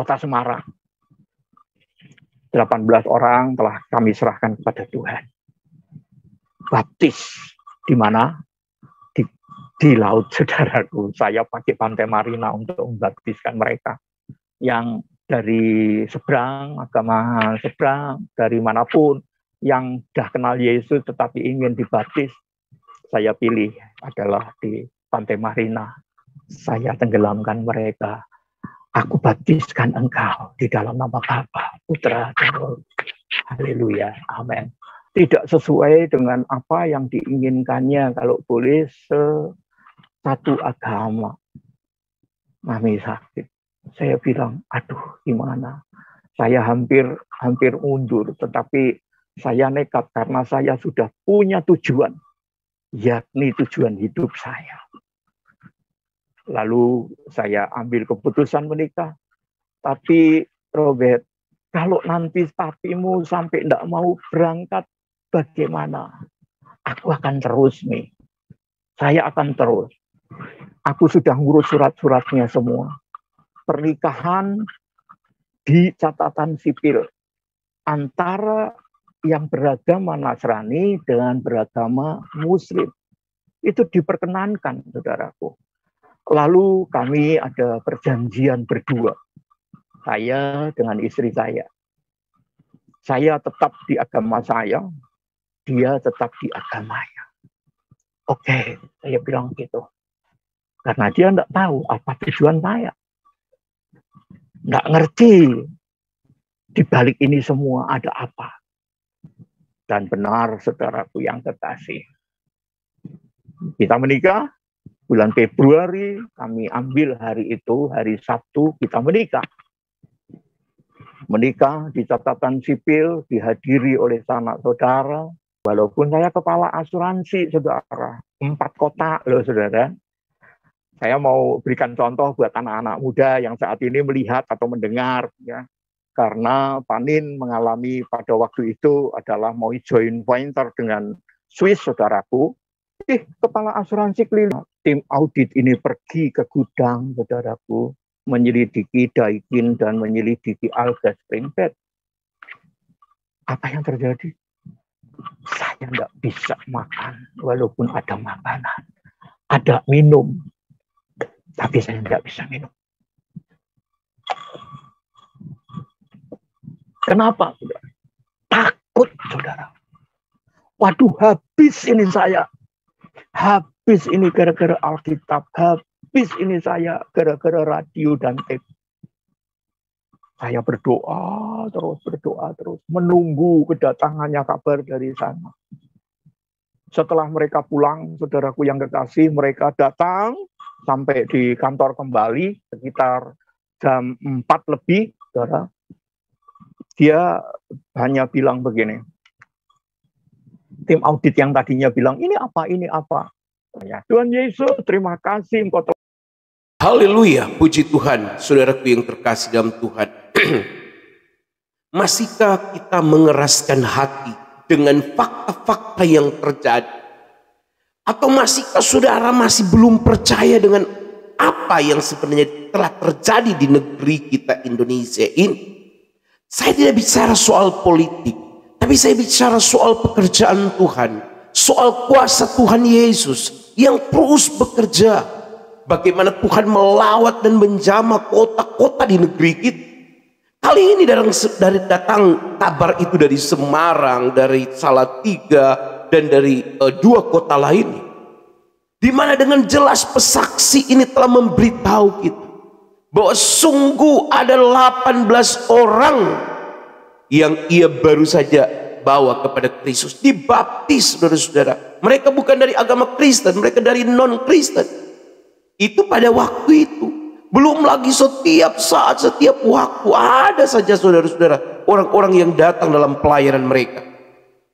Kota Semarang. 18 orang telah kami serahkan kepada Tuhan. Baptis di mana? Di laut, saudaraku. Saya pakai Pantai Marina untuk membaptiskan mereka. Yang dari seberang, agama seberang, dari manapun, yang sudah kenal Yesus tetapi ingin dibaptis, saya pilih adalah di Pantai Marina. Saya tenggelamkan mereka. Aku baptiskan engkau di dalam nama Bapa, Putra, dan Roh. Haleluya. Amin. Tidak sesuai dengan apa yang diinginkannya, kalau boleh satu agama. Mami sakit. Saya bilang, aduh gimana? Saya hampir mundur, tetapi saya nekat karena saya sudah punya tujuan, yakni tujuan hidup saya. Lalu saya ambil keputusan menikah. Tapi Robert, kalau nanti papimu sampai tidak mau berangkat, bagaimana? Aku akan terus nih. Saya akan terus. Aku sudah ngurus surat-suratnya semua. Pernikahan di catatan sipil antara yang beragama Nasrani dengan beragama Muslim. Itu diperkenankan, saudaraku. Lalu kami ada perjanjian berdua. Saya dengan istri saya. Saya tetap di agama saya, dia tetap di agamanya. Oke, saya bilang gitu. Karena dia tidak tahu apa tujuan saya. Tidak ngerti di balik ini semua ada apa. Dan benar, saudaraku yang kekasih. Kita menikah, bulan Februari, kami ambil hari itu, hari Sabtu, kita menikah. Menikah di catatan sipil, dihadiri oleh sanak saudara. Walaupun saya kepala asuransi, saudara. 4 kota loh, saudara. Saya mau berikan contoh buat anak-anak muda yang saat ini melihat atau mendengar, ya. Karena Panin mengalami pada waktu itu adalah mau joint venture dengan Swiss, saudaraku. Kepala asuransi keliling. Tim audit ini pergi ke gudang, saudaraku, menyelidiki Daikin dan menyelidiki Alga Springbed. Apa yang terjadi? Saya tidak bisa makan, walaupun ada makanan, ada minum. Tapi saya tidak bisa minum. Kenapa, saudara? Takut, saudara. Waduh, habis ini saya. Habis ini gara-gara Alkitab. Habis ini saya gara-gara radio dan tape. Saya berdoa terus. Menunggu kedatangannya kabar dari sana. Setelah mereka pulang, saudaraku yang kekasih, mereka datang. Sampai di kantor kembali sekitar jam 4 lebih, saudara. Dia hanya bilang begini. Tim audit yang tadinya bilang, ini apa? Ya, Tuhan Yesus, terima kasih engkau. Haleluya, puji Tuhan, saudaraku yang terkasih dalam Tuhan. Masihkah kita mengeraskan hati dengan fakta-fakta yang terjadi? Atau masihkah saudara masih belum percaya dengan apa yang sebenarnya telah terjadi di negeri kita Indonesia ini? Saya tidak bicara soal politik, tapi saya bicara soal pekerjaan Tuhan, soal kuasa Tuhan Yesus yang terus bekerja. Bagaimana Tuhan melawat dan menjamah kota-kota di negeri kita. Kali ini dari datang kabar itu dari Semarang, dari Salatiga, dan dari 2 kota lainnya, di mana dengan jelas pesaksi ini telah memberitahu kita bahwa sungguh ada 18 orang yang ia baru saja bawa kepada Kristus, dibaptis, saudara-saudara. Mereka bukan dari agama Kristen, mereka dari non-Kristen. Itu pada waktu itu. Belum lagi setiap saat, setiap waktu ada saja, saudara-saudara, orang-orang yang datang dalam pelayanan mereka.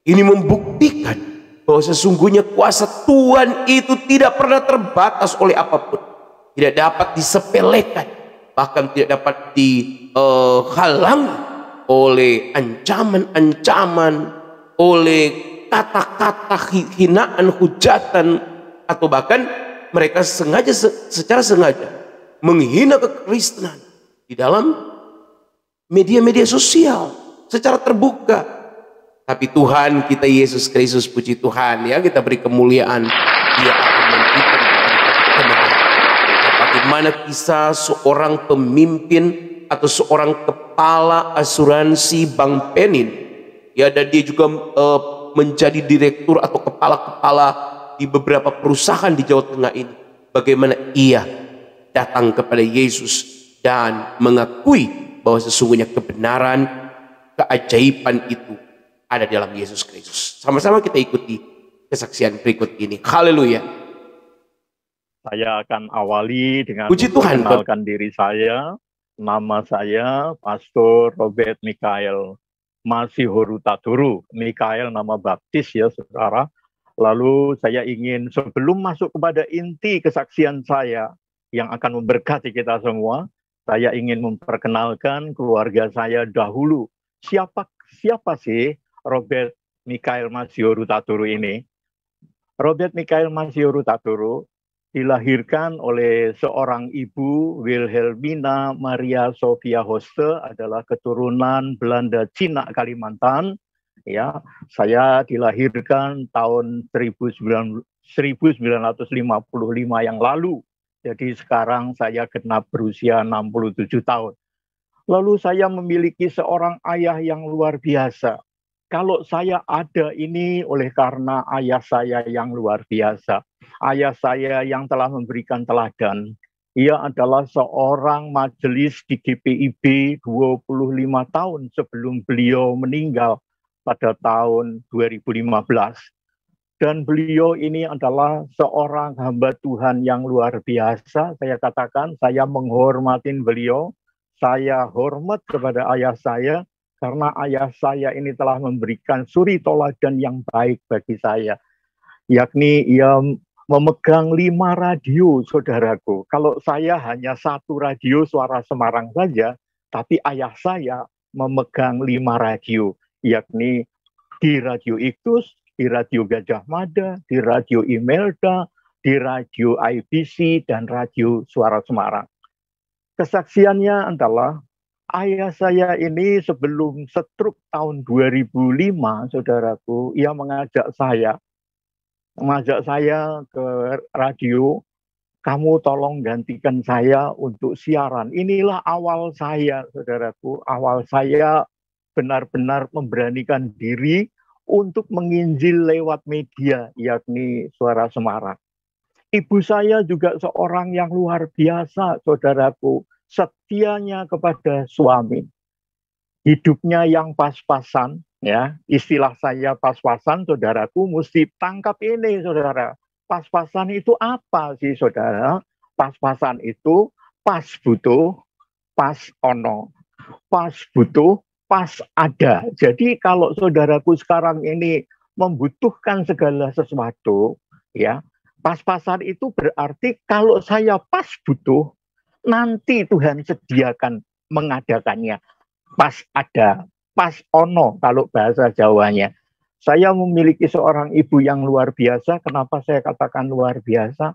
Ini membuktikan bahwa sesungguhnya kuasa Tuhan itu tidak pernah terbatas oleh apapun. Tidak dapat disepelekan. Bahkan tidak dapat dihalangi oleh ancaman-ancaman, oleh kata-kata hinaan, hujatan, atau bahkan mereka secara sengaja menghina kekristenan di dalam media-media sosial secara terbuka. Tapi Tuhan kita Yesus Kristus, puji Tuhan ya, kita beri kemuliaan, Dia akan memberikan kepada kita kemenangan. Bagaimana kisah seorang pemimpin atau seorang kepala asuransi Bank Penin ya, dan dia juga menjadi direktur atau kepala-kepala di beberapa perusahaan di Jawa Tengah ini. Bagaimana ia datang kepada Yesus dan mengakui bahwa sesungguhnya kebenaran, keajaiban itu ada dalam Yesus Kristus. Sama-sama kita ikuti kesaksian berikut ini. Haleluya. Saya akan awali dengan Puji Tuhan, memperkenalkan diri saya. Nama saya Pastor Robert Mikael Masihoru Taturu. Mikael nama baptis ya saudara. Lalu saya ingin sebelum masuk kepada inti kesaksian saya yang akan memberkati kita semua, saya ingin memperkenalkan keluarga saya dahulu. Siapa sih Robert Mikael Masihoru Taturu ini? Robert Mikael Masihoru Taturu dilahirkan oleh seorang ibu, Wilhelmina Maria Sophia Hoste, adalah keturunan Belanda Cina Kalimantan. Ya, saya dilahirkan tahun 1955 yang lalu. Jadi sekarang saya genap berusia 67 tahun. Lalu saya memiliki seorang ayah yang luar biasa. Kalau saya ada ini oleh karena ayah saya yang luar biasa. Ayah saya yang telah memberikan teladan. Ia adalah seorang majelis di GPIB 25 tahun sebelum beliau meninggal pada tahun 2015. Dan beliau ini adalah seorang hamba Tuhan yang luar biasa. Saya katakan, saya menghormatin beliau. Saya hormat kepada ayah saya, karena ayah saya ini telah memberikan suri toladan yang baik bagi saya. Yakni ia memegang 5 radio, saudaraku. Kalau saya hanya 1 radio Suara Semarang saja, tapi ayah saya memegang 5 radio, yakni di Radio Iktus, di Radio Gajah Mada, di Radio Imelda, di Radio IBC, dan Radio Suara Semarang. Kesaksiannya adalah ayah saya ini sebelum stroke tahun 2005, saudaraku, ia mengajak saya ke radio, kamu tolong gantikan saya untuk siaran. Inilah awal saya, saudaraku, awal saya benar-benar memberanikan diri untuk menginjil lewat media, yakni Suara Semarang. Ibu saya juga seorang yang luar biasa, saudaraku, setianya kepada suami. Hidupnya yang pas-pasan, ya, istilah saya pas-pasan, saudaraku, mesti tangkap ini, saudara. Pas-pasan itu apa sih, saudara? Pas-pasan itu pas butuh, pas ono. Pas butuh, pas ada. Jadi kalau saudaraku sekarang ini membutuhkan segala sesuatu, ya, pas-pasan itu berarti kalau saya pas butuh, nanti Tuhan sediakan mengadakannya. Pas ada, pas ono kalau bahasa Jawanya. Saya memiliki seorang ibu yang luar biasa. Kenapa saya katakan luar biasa?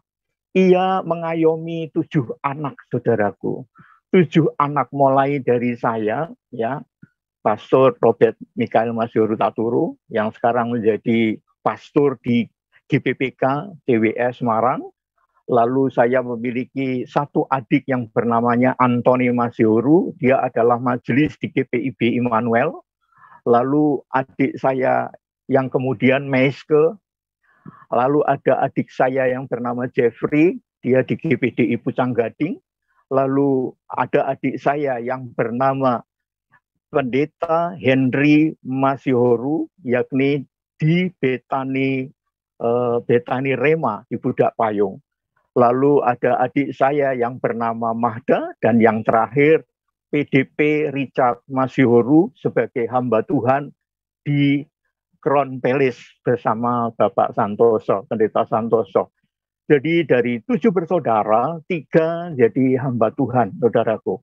Ia mengayomi 7 anak, saudaraku. 7 anak mulai dari saya, ya, Pastor Robert Mikael Masihoru Taturu, yang sekarang menjadi pastor di GPPK TWS Semarang. Lalu saya memiliki 1 adik yang bernamanya Antoni Masihoru, dia adalah majelis di GPIB Immanuel. Lalu adik saya yang kemudian Meiske. Lalu ada adik saya yang bernama Jeffrey, dia di GPDI Pucang Gading. Lalu ada adik saya yang bernama Pendeta Henry Masihoru, yakni di Betani Rema di Budak Payung. Lalu ada adik saya yang bernama Mahda, dan yang terakhir PDP Richard Masihoru sebagai hamba Tuhan di Crown Palace bersama Bapak Santoso, Pendeta Santoso. Jadi dari 7 bersaudara, 3 jadi hamba Tuhan, saudaraku.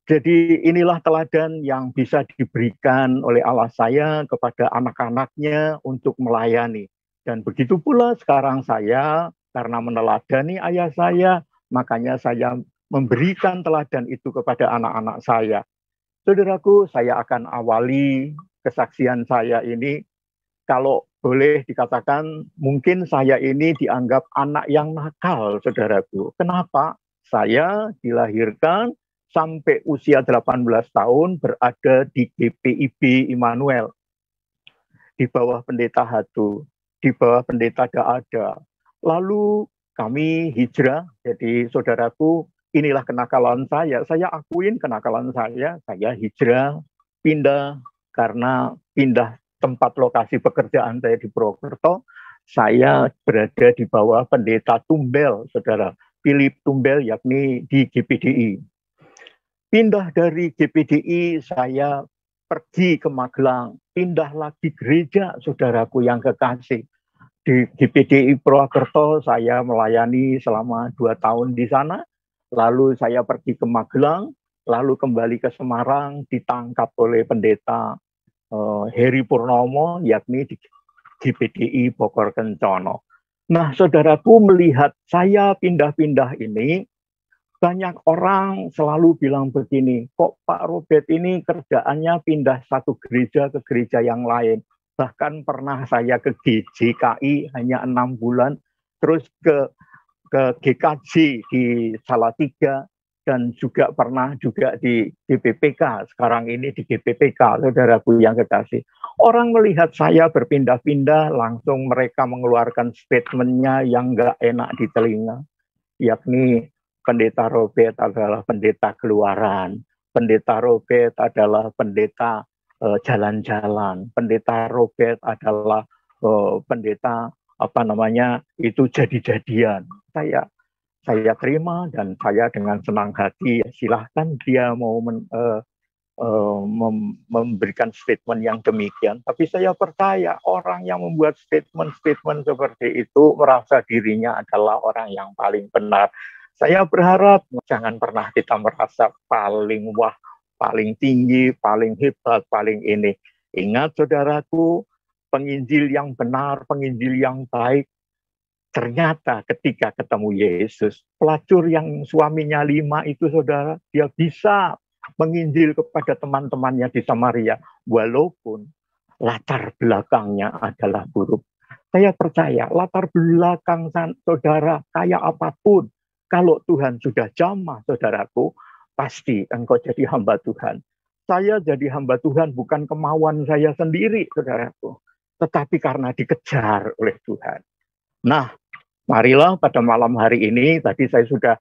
Jadi inilah teladan yang bisa diberikan oleh Allah saya kepada anak-anaknya untuk melayani. Dan begitu pula sekarang saya, karena meneladani ayah saya, makanya saya memberikan teladan itu kepada anak-anak saya. Saudaraku, saya akan awali kesaksian saya ini. Kalau boleh dikatakan, mungkin saya ini dianggap anak yang nakal, saudaraku. Kenapa? Saya dilahirkan sampai usia 18 tahun berada di GPIB Immanuel, di bawah pendeta Hatu, di bawah pendeta Daada. Lalu kami hijrah, jadi saudaraku, inilah kenakalan saya akuin kenakalan saya hijrah, pindah, karena pindah tempat lokasi pekerjaan saya di Purwokerto, saya berada di bawah pendeta Tumbel, saudara, Philip Tumbel, yakni di GPDI. Pindah dari GPDI, saya pergi ke Magelang, pindah lagi gereja, saudaraku yang kekasih. Di GPDI Purwokerto saya melayani selama 2 tahun di sana, lalu saya pergi ke Magelang, lalu kembali ke Semarang, ditangkap oleh pendeta Heri Purnomo, yakni di GPDI Bogor Kencono. Nah, saudaraku, melihat saya pindah-pindah ini, banyak orang selalu bilang begini, kok Pak Robert ini kerjaannya pindah satu gereja ke gereja yang lain. Bahkan pernah saya ke GJKI hanya 6 bulan, terus ke GKJ di Salatiga, dan juga pernah juga di GPPK, sekarang ini di GPPK, saudaraku yang kekasih. Orang melihat saya berpindah-pindah, langsung mereka mengeluarkan statementnya yang nggak enak di telinga, yakni pendeta Robert adalah pendeta keluaran, pendeta Robert adalah pendeta jalan-jalan, pendeta Robert adalah pendeta itu jadi-jadian. Saya terima dan saya dengan senang hati, silahkan dia mau memberikan statement yang demikian. Tapi saya percaya orang yang membuat statement-statement seperti itu merasa dirinya adalah orang yang paling benar. Saya berharap jangan pernah kita merasa paling wah, paling tinggi, paling hebat, paling ini. Ingat saudaraku, penginjil yang benar, penginjil yang baik, ternyata ketika ketemu Yesus, pelacur yang suaminya 5 itu, saudara, dia bisa menginjil kepada teman-temannya di Samaria, walaupun latar belakangnya adalah buruk. Saya percaya latar belakang saudara kayak apapun, kalau Tuhan sudah jamah, saudaraku, pasti engkau jadi hamba Tuhan. Saya jadi hamba Tuhan bukan kemauan saya sendiri, saudaraku, tetapi karena dikejar oleh Tuhan. Nah, marilah pada malam hari ini, tadi saya sudah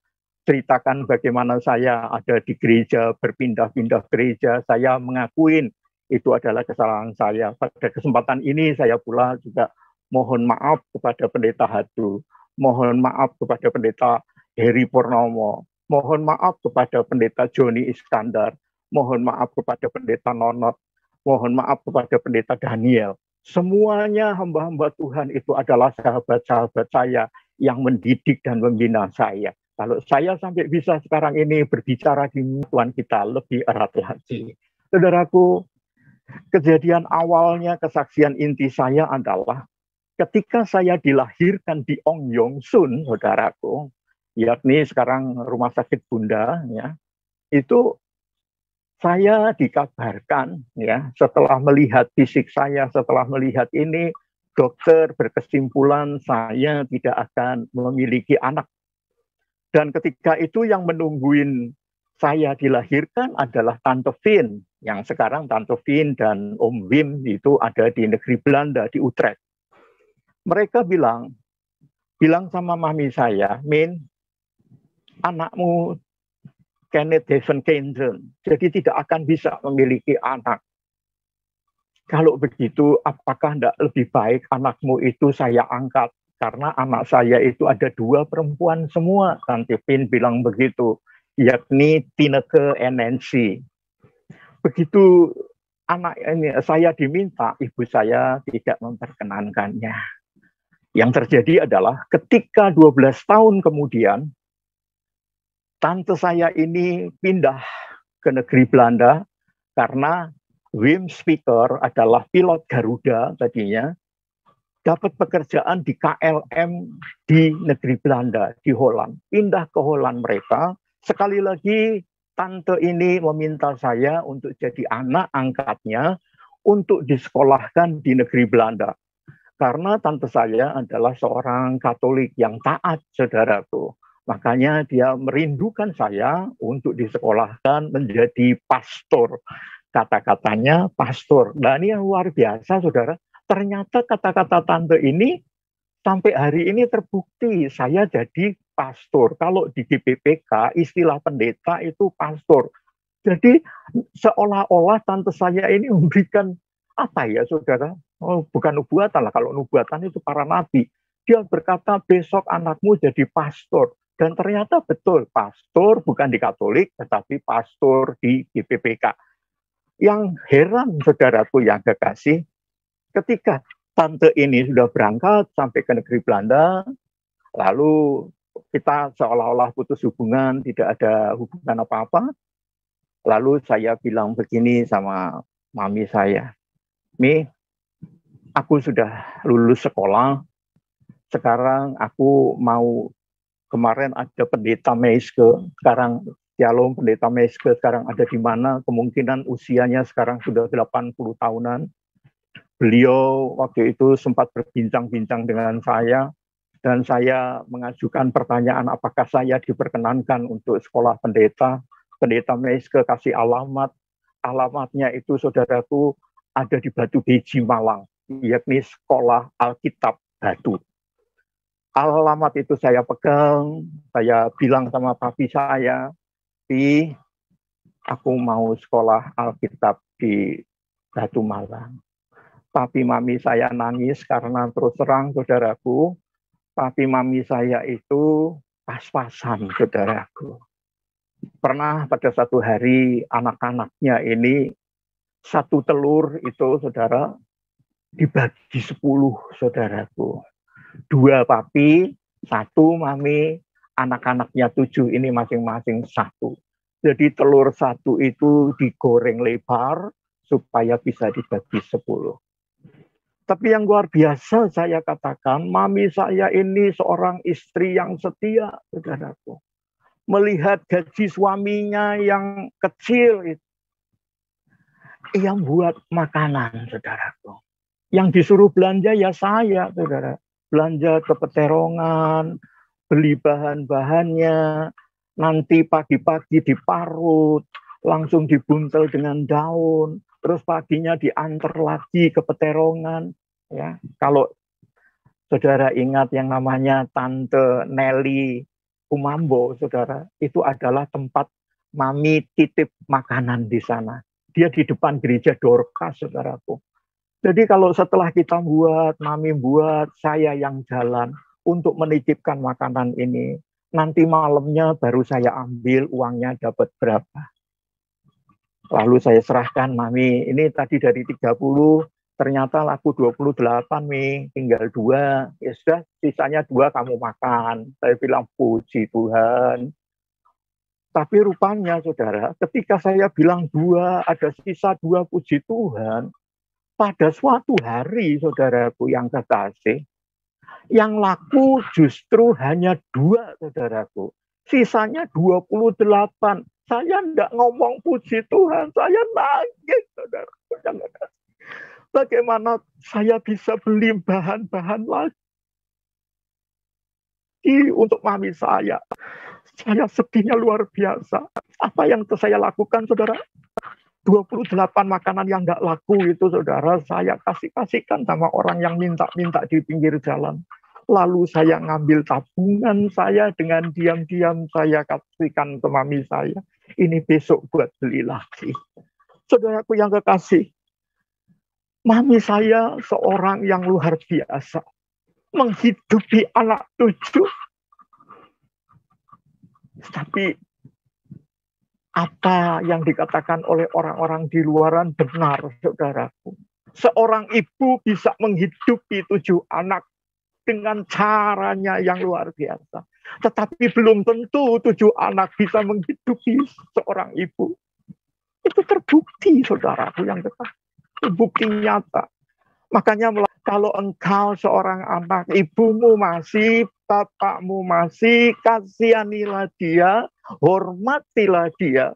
ceritakan bagaimana saya ada di gereja, berpindah-pindah gereja, saya mengakuin itu adalah kesalahan saya. Pada kesempatan ini saya pula juga mohon maaf kepada pendeta Hatu, mohon maaf kepada pendeta Heri Purnomo, mohon maaf kepada pendeta Joni Iskandar, mohon maaf kepada pendeta Nonot, mohon maaf kepada pendeta Daniel. Semuanya hamba-hamba Tuhan itu adalah sahabat-sahabat saya yang mendidik dan membina saya. Kalau saya sampai bisa sekarang ini berbicara di Tuhan kita lebih erat lagi. Saudaraku, kejadian awalnya kesaksian inti saya adalah ketika saya dilahirkan di Ong Yong Sun, saudaraku, yakni sekarang Rumah Sakit Bunda, ya, itu saya dikabarkan, ya, setelah melihat fisik saya, setelah melihat ini, dokter berkesimpulan saya tidak akan memiliki anak. Dan ketika itu yang menungguin saya dilahirkan adalah Tante Vin, yang sekarang Tante Vin dan Om Wim itu ada di negeri Belanda, di Utrecht. Mereka bilang sama mami saya, Min, anakmu Kenneth Devon Kendron, jadi tidak akan bisa memiliki anak. Kalau begitu, apakah tidak lebih baik anakmu itu saya angkat? Karena anak saya itu ada 2 perempuan semua. Tante Vin bilang begitu, yakni Tineke and Nancy. Begitu anak ini saya diminta, ibu saya tidak memperkenankannya. Yang terjadi adalah ketika 12 tahun kemudian, tante saya ini pindah ke negeri Belanda karena Wim Speaker adalah pilot Garuda tadinya, dapat pekerjaan di KLM di negeri Belanda, di Holland. Pindah ke Holland mereka, sekali lagi tante ini meminta saya untuk jadi anak angkatnya untuk disekolahkan di negeri Belanda. Karena tante saya adalah seorang Katolik yang taat, saudaraku. Makanya dia merindukan saya untuk disekolahkan menjadi pastor. Kata-katanya pastor. Dan ini yang luar biasa, saudara. Ternyata kata-kata tante ini sampai hari ini terbukti saya jadi pastor. Kalau di GPPK istilah pendeta itu pastor. Jadi seolah-olah tante saya ini memberikan apa ya saudara? Oh, bukan nubuatan lah. Kalau nubuatan itu para nabi. Dia berkata besok anakmu jadi pastor. Dan ternyata betul, pastor bukan di Katolik, tetapi pastor di GPPK. Yang heran saudaraku yang kekasih, ketika tante ini sudah berangkat sampai ke negeri Belanda, lalu kita seolah-olah putus hubungan, tidak ada hubungan apa-apa. Lalu saya bilang begini sama mami saya, Mi, aku sudah lulus sekolah, sekarang aku mau, kemarin ada pendeta Meiske, sekarang Shalom pendeta Meiske sekarang ada di mana, kemungkinan usianya sekarang sudah 80 tahunan. Beliau waktu itu sempat berbincang-bincang dengan saya, dan saya mengajukan pertanyaan apakah saya diperkenankan untuk sekolah pendeta. Pendeta Meiske kasih alamat, alamatnya itu saudaraku ada di Batu Beji Malang, yakni Sekolah Alkitab Batu. Alamat itu saya pegang, saya bilang sama papi saya, Pi, aku mau sekolah Alkitab di Batu Malang. Papi mami saya nangis karena terus terang saudaraku, papi mami saya itu pas-pasan saudaraku. Pernah pada satu hari anak-anaknya ini satu telur itu saudara dibagi 10 saudaraku. 2 papi, 1 mami, anak-anaknya 7 ini masing-masing 1. Jadi telur 1 itu digoreng lebar supaya bisa dibagi 10. Tapi yang luar biasa saya katakan, mami saya ini seorang istri yang setia, saudaraku. Melihat gaji suaminya yang kecil itu, ia buat makanan, saudaraku. Yang disuruh belanja ya saya, saudara. Belanja ke peterongan, beli bahan-bahannya, nanti pagi-pagi diparut, langsung dibuntel dengan daun, terus paginya diantar lagi ke peterongan. Ya, kalau saudara ingat yang namanya Tante Nelly Umambo, saudara, itu adalah tempat mami titip makanan di sana. Dia di depan gereja Dorcas, saudaraku. Jadi kalau setelah kita buat, mami buat, saya yang jalan untuk menitipkan makanan ini. Nanti malamnya baru saya ambil uangnya dapat berapa. Lalu saya serahkan, mami, ini tadi dari 30, ternyata laku 28, Mi, tinggal 2. Ya sudah, sisanya 2 kamu makan. Saya bilang, puji Tuhan. Tapi rupanya, saudara, ketika saya bilang 2, ada sisa 2, puji Tuhan. Pada suatu hari, saudaraku yang kekasih, yang laku justru hanya 2, saudaraku. Sisanya 28. Saya tidak ngomong puji Tuhan, saya nangis, saudaraku yang kekasih. Bagaimana saya bisa beli bahan-bahan lagi untuk mami saya. Saya sedihnya luar biasa. Apa yang saya lakukan, saudara? 28 makanan yang nggak laku itu, saudara, saya kasihkan sama orang yang minta-minta di pinggir jalan. Lalu saya ngambil tabungan saya dengan diam-diam saya kasihkan ke mami saya. Ini besok buat beli lagi. Saudaraku yang kekasih, mami saya seorang yang luar biasa. Menghidupi anak 7. Tapi apa yang dikatakan oleh orang-orang di luaran benar, saudaraku. Seorang ibu bisa menghidupi 7 anak dengan caranya yang luar biasa. Tetapi belum tentu 7 anak bisa menghidupi seorang ibu. Itu terbukti, saudaraku yang kekasih. Bukti nyata. Makanya kalau engkau seorang anak, ibumu masih, bapakmu masih, kasihanilah dia, hormatilah dia.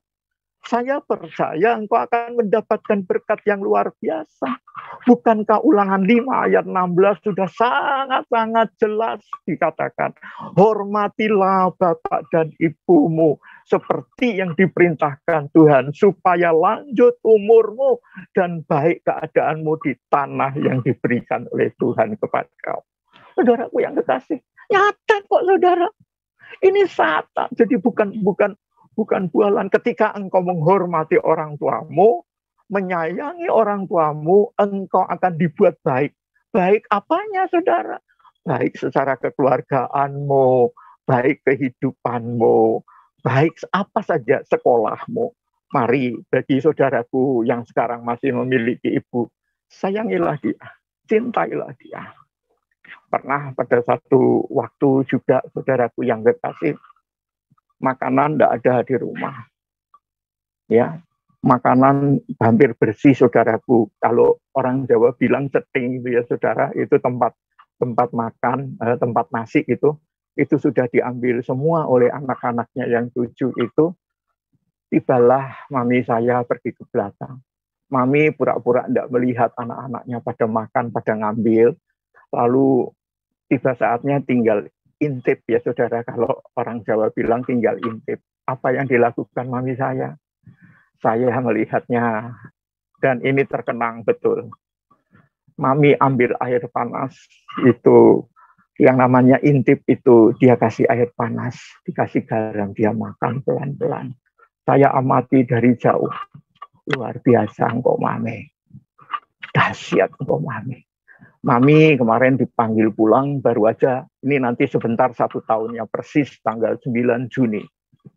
Saya percaya engkau akan mendapatkan berkat yang luar biasa. Bukankah Ulangan 5 ayat 16 sudah sangat-sangat jelas dikatakan, hormatilah bapak dan ibumu seperti yang diperintahkan Tuhan, supaya lanjut umurmu dan baik keadaanmu di tanah yang diberikan oleh Tuhan kepada kau. Saudaraku yang kekasih, nyata kok saudara. Ini sata, jadi bukan bualan. Ketika engkau menghormati orang tuamu, menyayangi orang tuamu, engkau akan dibuat baik. Baik apanya, saudara? Baik secara kekeluargaanmu, baik kehidupanmu, baik apa saja sekolahmu. Mari, bagi saudaraku yang sekarang masih memiliki ibu, sayangilah dia, cintailah dia. Pernah pada satu waktu juga, saudaraku yang kekasih, makanan tidak ada di rumah. Ya, makanan hampir bersih, saudaraku. Kalau orang Jawa bilang ceting itu ya, saudara, itu tempat makan, tempat nasi itu sudah diambil semua oleh anak-anaknya yang 7 itu. Tibalah mami saya pergi ke belakang. Mami pura-pura tidak melihat anak-anaknya pada makan, pada ngambil. Lalu tiba saatnya tinggal intip ya saudara, kalau orang Jawa bilang tinggal intip. Apa yang dilakukan mami saya melihatnya dan ini terkenang betul. Mami ambil air panas, itu yang namanya intip itu dia kasih air panas, dikasih garam, dia makan pelan-pelan. Saya amati dari jauh, luar biasa engkau mami, dahsyat engkau mami. Mami kemarin dipanggil pulang baru aja, ini nanti sebentar 1 tahunnya persis, tanggal 9 Juni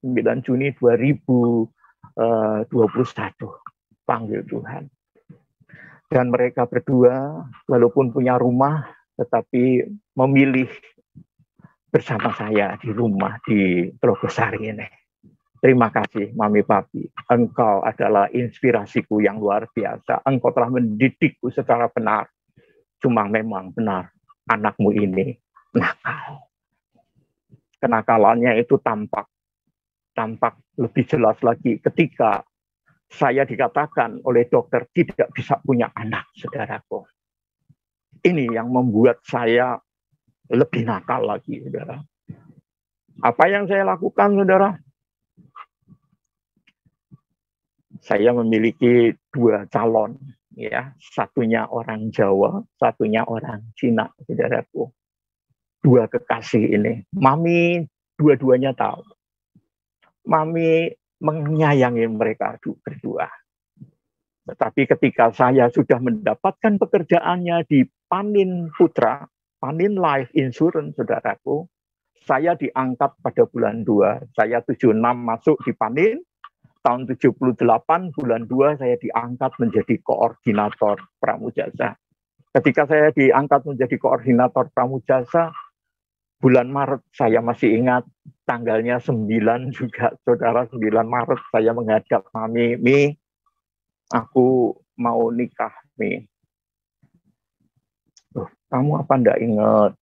2021, panggil Tuhan. Dan mereka berdua, walaupun punya rumah, tetapi memilih bersama saya di rumah di Telogosari ini. Terima kasih Mami Papi, engkau adalah inspirasiku yang luar biasa. Engkau telah mendidikku secara benar. Cuma memang benar, anakmu ini nakal. Kenakalannya itu tampak lebih jelas lagi ketika saya dikatakan oleh dokter tidak bisa punya anak, saudaraku. Ini yang membuat saya lebih nakal lagi, saudara. Apa yang saya lakukan, saudara? Saya memiliki 2 calon. Ya, satunya orang Jawa, satunya orang Cina, saudaraku. 2 kekasih ini. Mami dua-duanya tahu. Mami menyayangi mereka berdua. Tetapi ketika saya sudah mendapatkan pekerjaannya di Panin Putra, Panin Life Insurance, saudaraku, saya diangkat pada bulan 2. Saya 76 masuk di Panin. Tahun 78 bulan 2 saya diangkat menjadi koordinator Pramujasa. Ketika saya diangkat menjadi koordinator Pramujasa, bulan Maret saya masih ingat tanggalnya 9 juga, saudara, 9 Maret saya menghadap Mami, Mi, aku mau nikah, Mi. Kamu apa enggak ingat?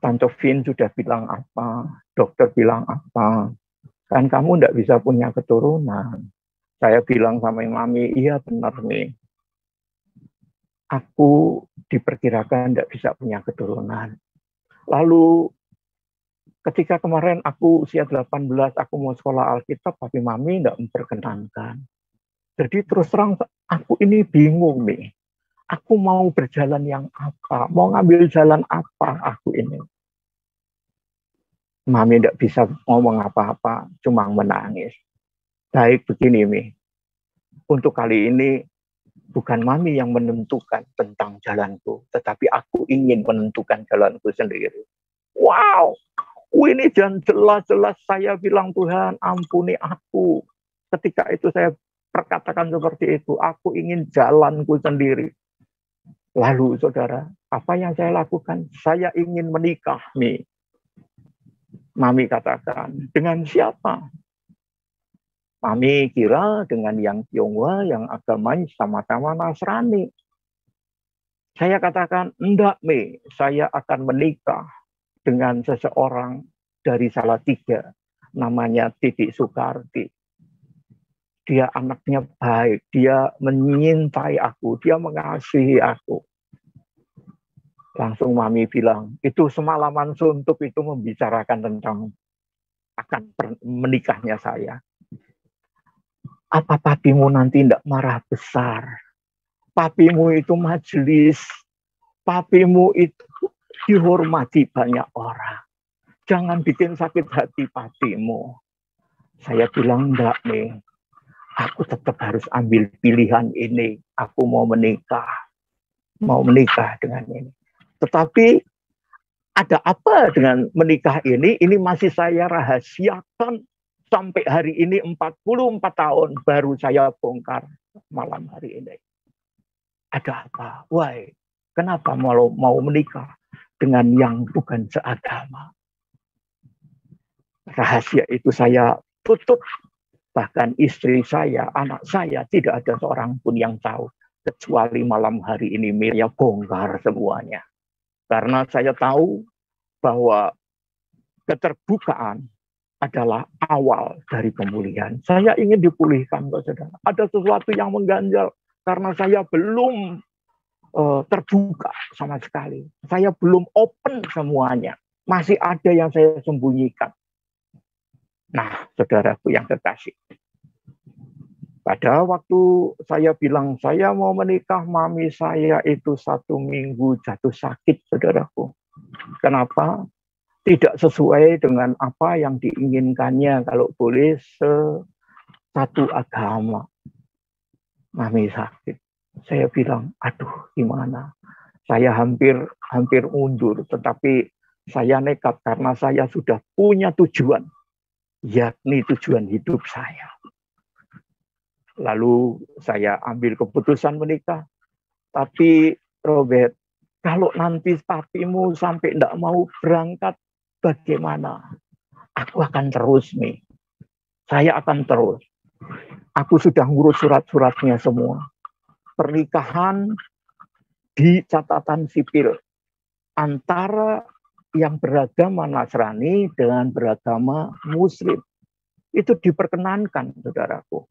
Tante Vin sudah bilang apa? Dokter bilang apa? Kan kamu enggak bisa punya keturunan. Saya bilang sama Mami, iya benar nih. Aku diperkirakan enggak bisa punya keturunan. Lalu ketika kemarin aku usia 18, aku mau sekolah Alkitab, tapi Mami enggak memperkenankan. Jadi terus terang aku ini bingung nih. Aku mau berjalan yang apa? Mau ngambil jalan apa aku ini? Mami tidak bisa ngomong apa-apa, cuma menangis. Baik begini, Mi. Untuk kali ini, bukan Mami yang menentukan tentang jalanku, tetapi aku ingin menentukan jalanku sendiri. Wow, ini jelas-jelas saya bilang, Tuhan ampuni aku. Ketika itu saya perkatakan seperti itu, aku ingin jalanku sendiri. Lalu saudara, apa yang saya lakukan? Saya ingin menikah, Mi. Mami katakan, dengan siapa? Mami kira dengan yang Tionghoa, yang agamanya sama-sama Nasrani. Saya katakan, enggak, Mi. Saya akan menikah dengan seseorang dari Salatiga. Namanya Titik Soekarti. dia anaknya baik, dia menyintai aku, dia mengasihi aku. Langsung mami bilang, itu semalaman suntuk itu membicarakan tentang akan menikahnya saya. Apa papimu nanti tidak marah besar? Papimu itu majelis, papimu itu dihormati banyak orang. Jangan bikin sakit hati papimu. Saya bilang, enggak nih, aku tetap harus ambil pilihan ini. Aku mau menikah dengan ini. Tetapi ada apa dengan menikah ini? Ini masih saya rahasiakan sampai hari ini 44 tahun baru saya bongkar malam hari ini. Ada apa? Why? Kenapa mau menikah dengan yang bukan seagama? Rahasia itu saya tutup. Bahkan istri saya, anak saya, tidak ada seorang pun yang tahu. Kecuali malam hari ini saya bongkar semuanya. Karena saya tahu bahwa keterbukaan adalah awal dari pemulihan. Saya ingin dipulihkan, saudara. Ada sesuatu yang mengganjal karena saya belum terbuka sama sekali. Saya belum open semuanya. Masih ada yang saya sembunyikan. Nah, saudaraku yang kekasih. Pada waktu saya bilang saya mau menikah, mami saya itu 1 minggu jatuh sakit, saudaraku. Kenapa? Tidak sesuai dengan apa yang diinginkannya, kalau boleh satu agama. Mami sakit. Saya bilang, aduh gimana? Saya hampir mundur, tetapi saya nekat karena saya sudah punya tujuan, yakni tujuan hidup saya. Lalu saya ambil keputusan menikah. Tapi Robert, kalau nanti papimu sampai tidak mau berangkat, bagaimana? Aku akan terus nih. Saya akan terus. Aku sudah ngurus surat-suratnya semua. Pernikahan di catatan sipil antara yang beragama Nasrani dengan beragama Muslim. Itu diperkenankan, saudaraku.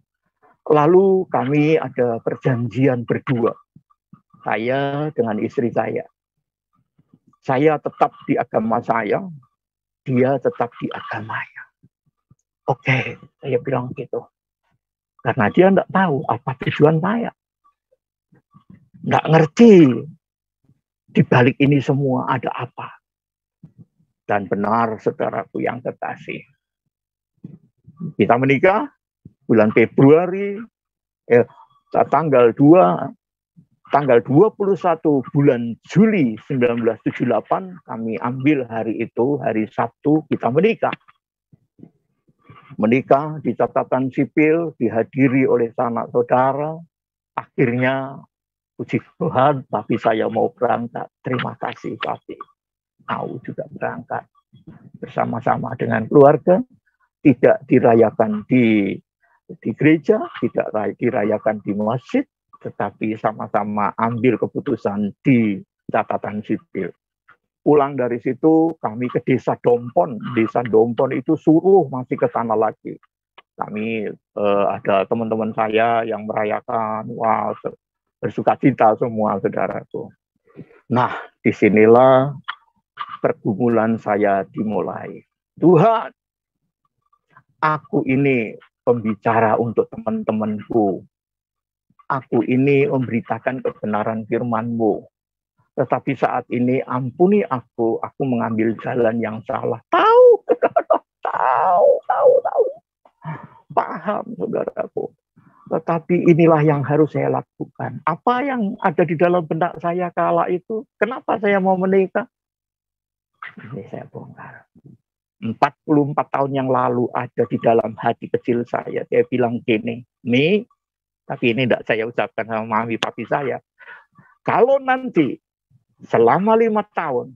Lalu kami ada perjanjian berdua. Saya dengan istri saya. Saya tetap di agama saya, dia tetap di agamanya. Oke, saya bilang gitu. Karena dia tidak tahu apa tujuan saya. Nggak ngerti di balik ini semua ada apa. Dan benar, saudaraku yang kekasih. Kita menikah bulan Februari, tanggal 21 bulan Juli 1978, kami ambil hari itu, hari Sabtu, kita menikah. Menikah di catatan sipil, dihadiri oleh sanak saudara. Akhirnya, puji Tuhan, papi saya mau berangkat. Terima kasih, papi. Aku juga berangkat bersama-sama dengan keluarga. Tidak dirayakan di gereja, tidak dirayakan di masjid, tetapi sama-sama ambil keputusan di catatan sipil. Pulang dari situ, kami ke Desa Dompon. Desa Dompon itu suruh masih ke sana lagi. Kami ada teman-teman saya yang merayakan, wah, bersuka cita semua, saudaraku. Nah, disinilah pergumulan saya dimulai. Tuhan, aku ini pembicara untuk teman-temanku. Aku ini memberitakan kebenaran firman-Mu. Tetapi saat ini ampuni aku mengambil jalan yang salah. Tahu. Paham, saudaraku. Tetapi inilah yang harus saya lakukan. Apa yang ada di dalam benak saya kala itu? Kenapa saya mau menikah? Ini saya bongkar. 44 tahun yang lalu ada di dalam hati kecil saya. Saya bilang gini, nih, tapi ini tidak saya ucapkan sama mami papi saya. Kalau nanti selama 5 tahun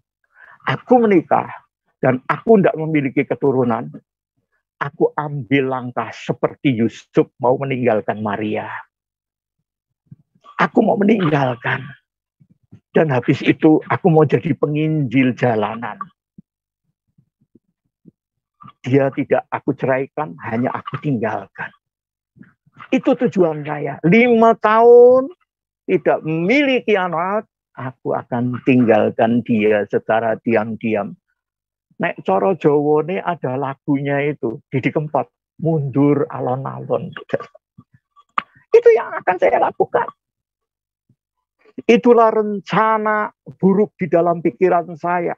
aku menikah dan aku tidak memiliki keturunan, aku ambil langkah seperti Yusuf mau meninggalkan Maria. Aku mau meninggalkan. Dan habis itu aku mau jadi penginjil jalanan. Dia tidak aku ceraikan, hanya aku tinggalkan. Itu tujuan saya. 5 tahun tidak memiliki anak, aku akan tinggalkan dia secara diam-diam. Nek coro Jawa ini ada lagunya itu, Didi Kempot, mundur alon-alon. Itu yang akan saya lakukan. Itulah rencana buruk di dalam pikiran saya.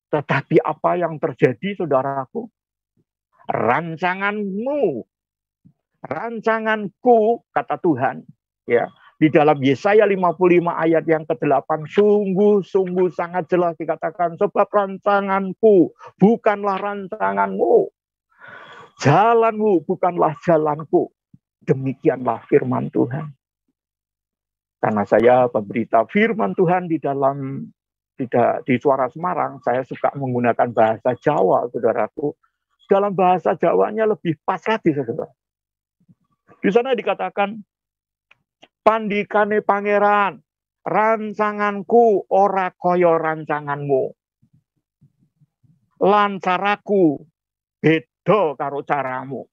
Tetapi apa yang terjadi, saudaraku? Rancanganmu, rancanganku, kata Tuhan, ya, di dalam Yesaya 55 ayat yang ke-8, sungguh-sungguh sangat jelas dikatakan, sebab rancanganku bukanlah rancanganmu, jalanmu bukanlah jalanku. Demikianlah firman Tuhan. Karena saya pemberita firman Tuhan di dalam di Suara Semarang, saya suka menggunakan bahasa Jawa, saudaraku. Dalam bahasa Jawanya lebih pas lagi, saudara. Di sana dikatakan, pandikane pangeran, rancanganku ora koyo rancanganmu. Lan caraku beda karo caramu.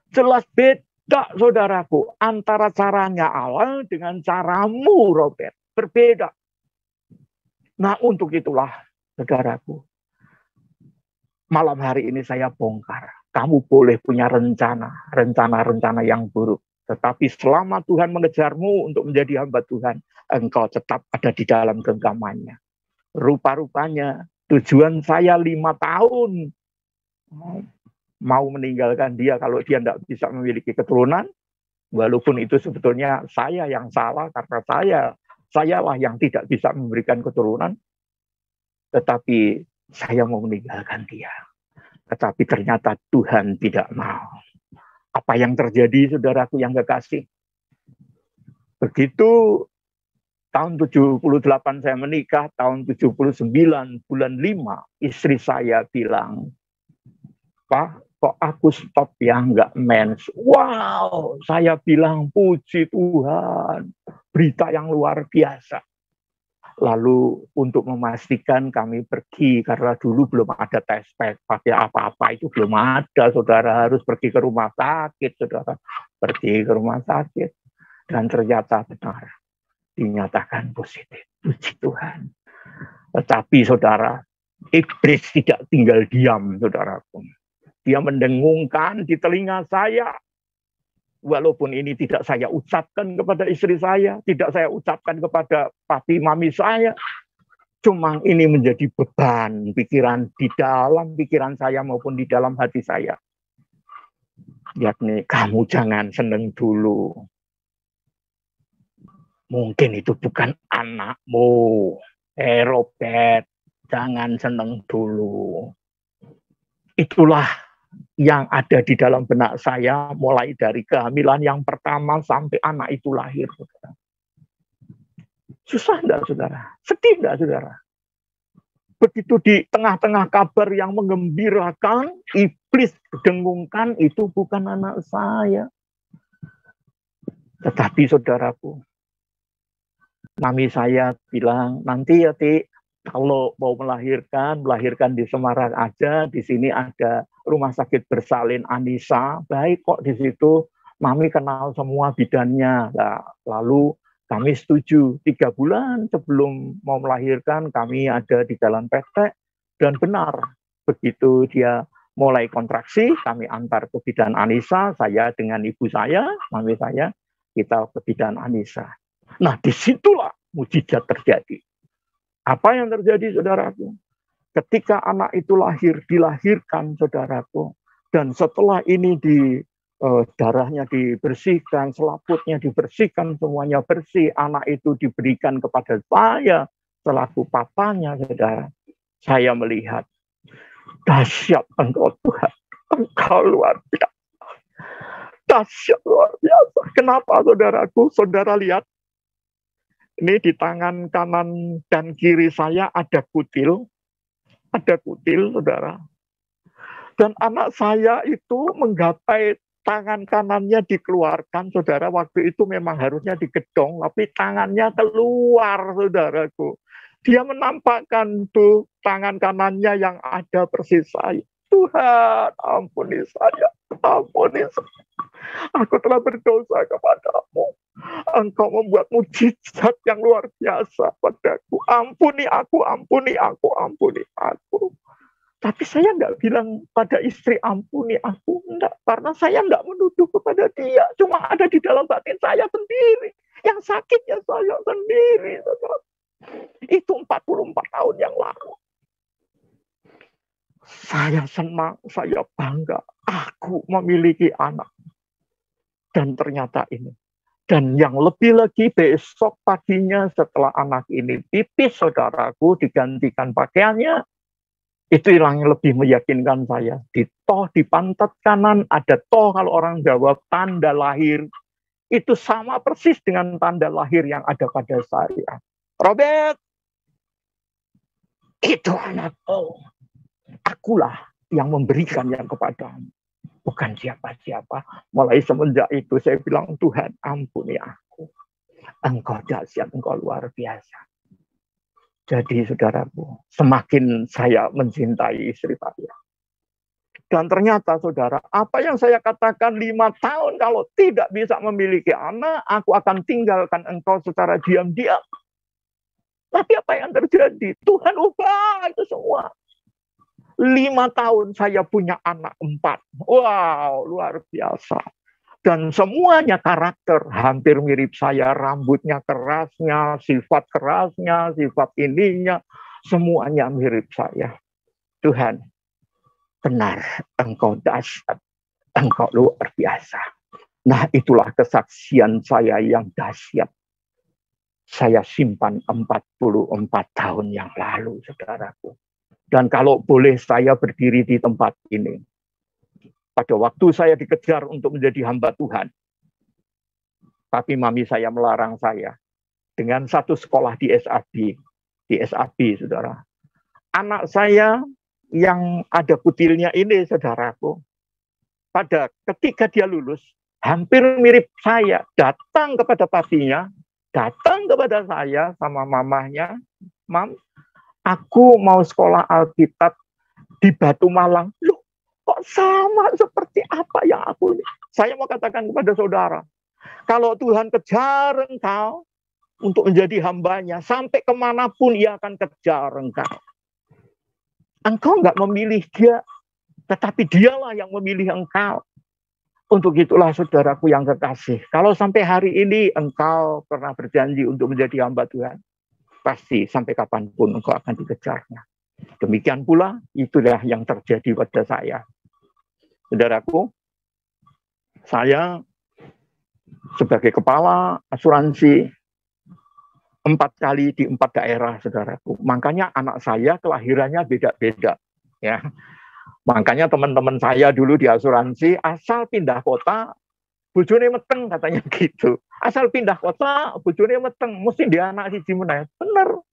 Jelas beda, saudaraku, antara caranya Allah dengan caramu, Robert. Berbeda. Nah, untuk itulah, saudaraku, malam hari ini saya bongkar. Kamu boleh punya rencana yang buruk. Tetapi selama Tuhan mengejarmu untuk menjadi hamba Tuhan, engkau tetap ada di dalam genggamannya. Rupa-rupanya tujuan saya 5 tahun mau meninggalkan dia kalau dia tidak bisa memiliki keturunan, walaupun itu sebetulnya saya yang salah karena sayalah yang tidak bisa memberikan keturunan, tetapi saya mau meninggalkan dia. Tetapi ternyata Tuhan tidak mau. Apa yang terjadi, saudaraku yang kekasih? Begitu tahun 78 saya menikah, tahun 79 bulan 5, istri saya bilang, Pak, kok aku stop ya, nggak mens. Wow, saya bilang puji Tuhan, berita yang luar biasa. Lalu untuk memastikan kami pergi, karena dulu belum ada tes pakai apa-apa, itu belum ada, saudara harus pergi ke rumah sakit, saudara. Pergi ke rumah sakit, dan ternyata benar, dinyatakan positif. Puji Tuhan. Tetapi saudara, iblis tidak tinggal diam, saudaraku. Dia mendengungkan di telinga saya. Walaupun ini tidak saya ucapkan kepada istri saya, tidak saya ucapkan kepada papi mami saya, cuma ini menjadi beban pikiran di dalam pikiran saya maupun di dalam hati saya. Yakni, kamu jangan seneng dulu. Mungkin itu bukan anakmu. Robert, jangan seneng dulu. Itulah yang ada di dalam benak saya mulai dari kehamilan yang pertama sampai anak itu lahir. Saudara. Susah enggak, saudara? Sedih enggak, saudara? Begitu di tengah-tengah kabar yang menggembirakan, iblis dengungkan, itu bukan anak saya. Tetapi saudaraku, mami saya bilang, nanti ya Ti, kalau mau melahirkan di Semarang aja, di sini ada rumah sakit bersalin Anissa, baik kok di situ, mami kenal semua bidannya. Nah, lalu kami setuju, 3 bulan sebelum mau melahirkan, kami ada di Jalan Petek, dan benar, begitu dia mulai kontraksi, kami antar ke bidan Anissa, saya dengan ibu saya, mami saya, kita ke bidan Anissa. Nah, disitulah mujizat terjadi. Apa yang terjadi, saudaraku? Ketika anak itu dilahirkan, saudaraku, dan setelah ini darahnya dibersihkan, selaputnya dibersihkan, semuanya bersih, anak itu diberikan kepada saya selaku papanya, saudara. Saya melihat, dahsyat Engkau Tuhan, Engkau luar biasa. Dahsyat luar biasa. Kenapa, saudaraku? Saudara lihat, ini di tangan kanan dan kiri saya ada kutil, saudara. Dan anak saya itu menggapai tangan kanannya dikeluarkan, saudara. Waktu itu memang harusnya digedong, tapi tangannya keluar, saudaraku. Dia menampakkan tuh tangan kanannya yang ada persis saya. Tuhan, ampuni saya, ampuni saya. Aku telah berdosa kepadamu. Engkau membuat mujizat yang luar biasa padaku. Ampuni aku, ampuni aku, ampuni aku. Tapi saya enggak bilang pada istri ampuni aku. Enggak, karena saya enggak menuduh kepada dia. Cuma ada di dalam batin saya sendiri. Yang sakitnya saya sendiri. Itu 44 tahun yang lalu. Saya senang, saya bangga. Aku memiliki anak. Dan ternyata ini. Dan yang lebih lagi besok paginya setelah anak ini pipis, saudaraku, digantikan pakaiannya, itu yang lebih meyakinkan saya. Di pantat kanan ada kalau orang Jawa tanda lahir. Itu sama persis dengan tanda lahir yang ada pada saya. Robert, itu anakku. Akulah yang memberikan yang kepadamu. Bukan siapa-siapa. Mulai semenjak itu saya bilang, Tuhan ampuni aku. Engkau dahsyat, engkau luar biasa. Jadi saudaraku, semakin saya mencintai istri saya. Dan ternyata saudara, apa yang saya katakan 5 tahun kalau tidak bisa memiliki anak, aku akan tinggalkan engkau secara diam-diam. Tapi apa yang terjadi? Tuhan ubah itu semua. 5 tahun saya punya anak 4. Wow, luar biasa. Dan semuanya karakter hampir mirip saya. Rambutnya kerasnya, sifat kerasnya, sifat ininya. Semuanya mirip saya. Tuhan, benar, engkau dahsyat. Engkau luar biasa. Nah, itulah kesaksian saya yang dahsyat. Saya simpan 44 tahun yang lalu, saudaraku. Dan kalau boleh saya berdiri di tempat ini. Pada waktu saya dikejar untuk menjadi hamba Tuhan. Tapi mami saya melarang saya. Dengan satu sekolah di SAB. Di SAB, saudara. Anak saya yang ada kutilnya ini, saudaraku. Pada ketika dia lulus, hampir mirip saya. Datang kepada papinya. Datang kepada saya sama mamahnya. Mam, aku mau sekolah Alkitab di Batu Malang. Loh, kok sama seperti apa yang aku ini? Saya mau katakan kepada saudara, kalau Tuhan kejar engkau untuk menjadi hambanya, sampai kemanapun ia akan kejar engkau. Engkau enggak memilih dia, tetapi dialah yang memilih engkau. Untuk itulah saudaraku yang kekasih, kalau sampai hari ini engkau pernah berjanji untuk menjadi hamba Tuhan, pasti sampai kapanpun engkau akan dikejarnya. Demikian pula itulah yang terjadi pada saya. Saudaraku, saya sebagai kepala asuransi 4 kali di 4 daerah, saudaraku. Makanya anak saya kelahirannya beda-beda. Ya, makanya teman-teman saya dulu di asuransi asal pindah kota, bojone meteng katanya gitu. Asal pindah kota, bojone meteng, mesti dia anak siji meneh. Bener.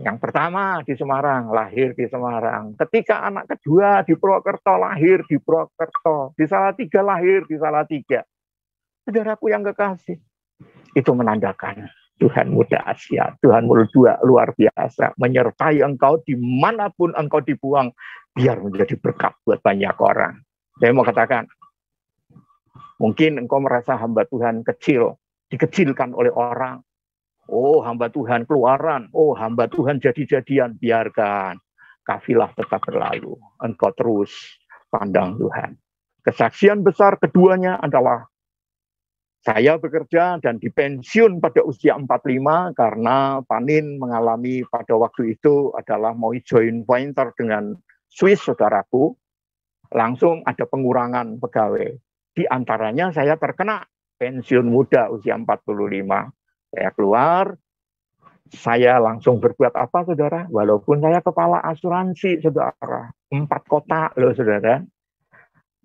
Yang pertama di Semarang, lahir di Semarang. Ketika anak kedua di Purwokerto, lahir di Purwokerto. Di Salatiga, lahir di Salatiga. Saudaraku yang kekasih, itu menandakan Tuhanmu dahsyat, Tuhanmu luar biasa, menyertai engkau dimanapun engkau dibuang, biar menjadi berkat buat banyak orang. Saya mau katakan, mungkin engkau merasa hamba Tuhan kecil, dikecilkan oleh orang. Oh, hamba Tuhan keluaran. Oh, hamba Tuhan jadi-jadian. Biarkan. Kafilah tetap berlalu. Engkau terus pandang Tuhan. Kesaksian besar keduanya adalah saya bekerja dan dipensiun pada usia 45 karena Panin mengalami pada waktu itu adalah mau joint venture dengan Swiss, saudaraku. Langsung ada pengurangan pegawai. Di antaranya saya terkena pensiun muda usia 45. Saya keluar, saya langsung berbuat apa, saudara? Walaupun saya kepala asuransi, saudara. 4 kota, loh, saudara.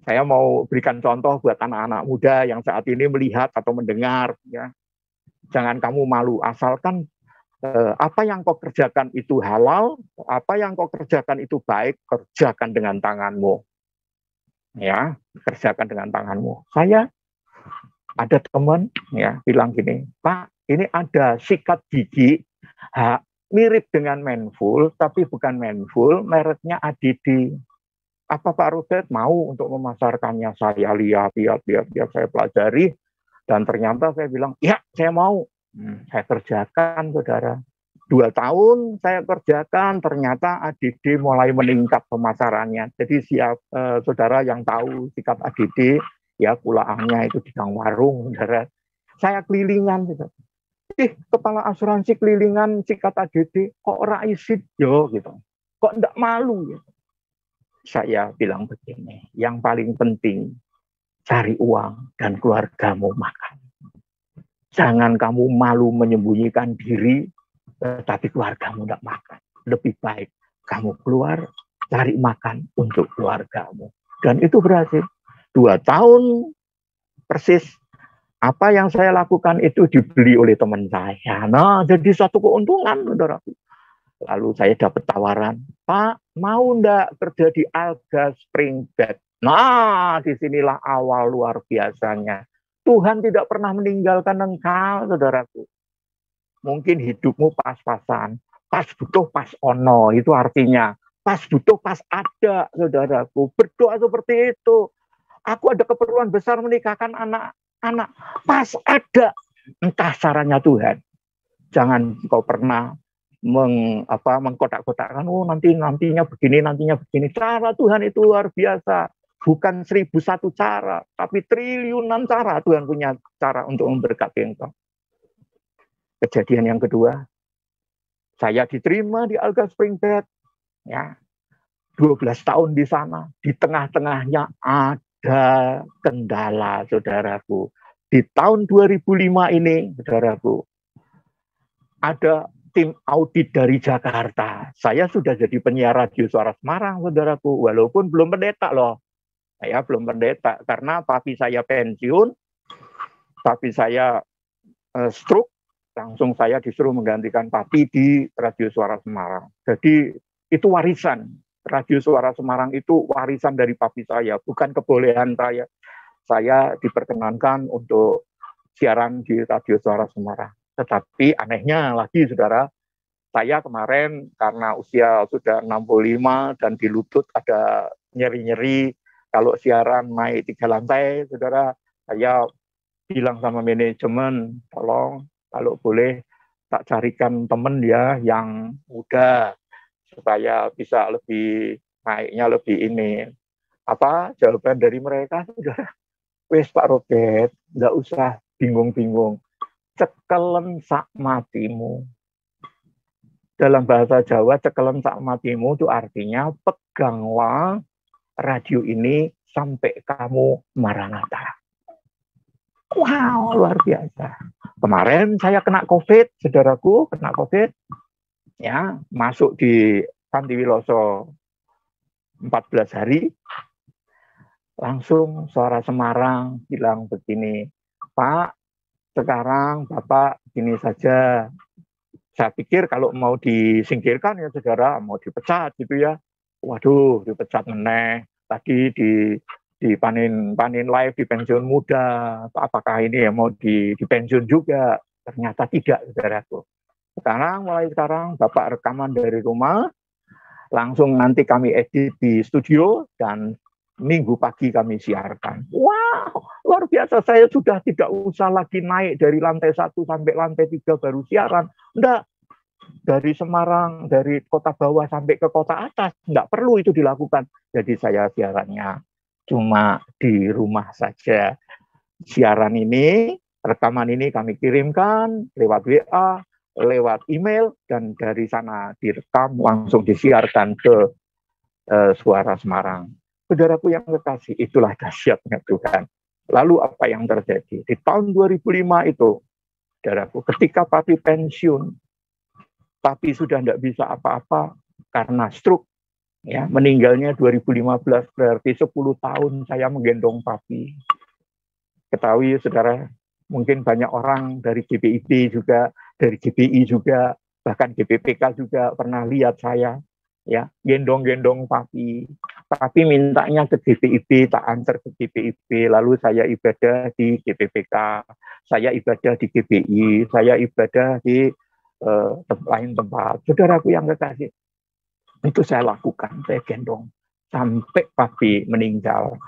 Saya mau berikan contoh buat anak-anak muda yang saat ini melihat atau mendengar. Ya. Jangan kamu malu, asalkan apa yang kau kerjakan itu halal, apa yang kau kerjakan itu baik, kerjakan dengan tanganmu. Ya, kerjakan dengan tanganmu. Saya ada teman ya bilang gini, Pak, ini ada sikat gigi mirip dengan Manful, tapi bukan Manful, mereknya ADD. Apa Pak Robert mau untuk memasarkannya? Saya lihat, saya pelajari, dan ternyata saya bilang, ya saya mau. Saya kerjakan, saudara. 2 tahun saya kerjakan, ternyata ADD mulai meningkat pemasarannya. Jadi saudara yang tahu sikap ADD, ya pulaannya itu di gang warung, saudara. Saya kelilingan, gitu. Kepala asuransi kelilingan sikat ADD, kok ora isit yo, gitu. Kok enggak malu, gitu. Saya bilang begini, yang paling penting cari uang dan keluargamu makan. Jangan kamu malu menyembunyikan diri, tapi keluargamu tidak makan. Lebih baik kamu keluar, cari makan untuk keluargamu. Dan itu berhasil. 2 tahun persis. Apa yang saya lakukan itu dibeli oleh teman saya. Nah, jadi satu keuntungan, saudaraku. Lalu saya dapat tawaran, Pak, mau enggak kerja di Alga Spring Bed? Nah, disinilah awal luar biasanya. Tuhan tidak pernah meninggalkan engkau, saudaraku. Mungkin hidupmu pas-pasan, pas butuh pas ono, itu artinya pas butuh pas ada, saudaraku. Berdoa seperti itu. Aku ada keperluan besar menikahkan anak-anak, pas ada, entah caranya Tuhan. Jangan kau pernah mengkotak-kotakkan, oh nantinya begini. Cara Tuhan itu luar biasa. Bukan 1001 cara, tapi triliunan cara. Tuhan punya cara untuk memberkati engkau. Kejadian yang kedua, saya diterima di Alga Spring Bed, ya, 12 tahun di sana. Di tengah-tengahnya ada kendala, saudaraku. Di tahun 2005 ini, saudaraku, ada tim audit dari Jakarta. Saya sudah jadi penyiar radio Suara Semarang, saudaraku, walaupun belum pendeta loh. Saya belum pendeta, karena papi saya pensiun, papi saya stroke, langsung saya disuruh menggantikan papi di Radio Suara Semarang. Jadi itu warisan. Radio Suara Semarang itu warisan dari papi saya, bukan kebolehan saya. Saya diperkenankan untuk siaran di Radio Suara Semarang. Tetapi anehnya lagi, saudara, saya kemarin karena usia sudah 65 dan di lutut ada nyeri-nyeri, kalau siaran naik 3 lantai, saudara, saya bilang sama manajemen, tolong kalau boleh tak carikan temen ya yang muda supaya bisa lebih naiknya lebih ini. Apa jawaban dari mereka? Sudah, wes Pak Robert, nggak usah bingung-bingung. Cekelen sak matimu. Dalam bahasa Jawa, cekelen sak matimu itu artinya peganglah radio ini sampai kamu maranatha. Wow, luar biasa. Kemarin saya kena COVID, saudaraku, kena COVID. Ya, masuk di Panti Wiloso 14 hari. Langsung Suara Semarang bilang begini, Pak, sekarang Bapak gini saja. Saya pikir kalau mau disingkirkan ya saudara, mau dipecat gitu ya. Waduh, dipecat meneh. Tadi di panin live di pensiun muda. Apakah ini ya mau di pensiun juga? Ternyata tidak, saudaraku. Mulai sekarang Bapak rekaman dari rumah, langsung nanti kami edit di studio dan Minggu pagi kami siarkan. Wow, luar biasa. Saya sudah tidak usah lagi naik dari lantai 1 sampai lantai 3 baru siaran. Enggak. Dari Semarang, dari kota bawah sampai ke kota atas. Enggak perlu itu dilakukan. Jadi saya siarannya cuma di rumah saja. Siaran ini, rekaman ini kami kirimkan lewat WA, lewat email, dan dari sana direkam langsung disiarkan ke Suara Semarang. Saudaraku yang kekasih, itulah dahsyatnya Tuhan. Lalu apa yang terjadi? Di tahun 2005 itu, saudaraku, ketika papi pensiun, papi sudah tidak bisa apa-apa karena stroke. Ya, meninggalnya 2015, berarti 10 tahun saya menggendong papi. Ketahui, saudara, mungkin banyak orang dari GPIB juga, dari GPI juga, bahkan GPPK juga pernah lihat saya, ya, gendong-gendong papi. Papi mintanya ke GPIB, tak antar ke GPIB, lalu saya ibadah di GPPK, saya ibadah di GPI, saya ibadah di lain tempat. Saudaraku yang kekasih, itu saya lakukan, saya gendong. sampai papi meninggal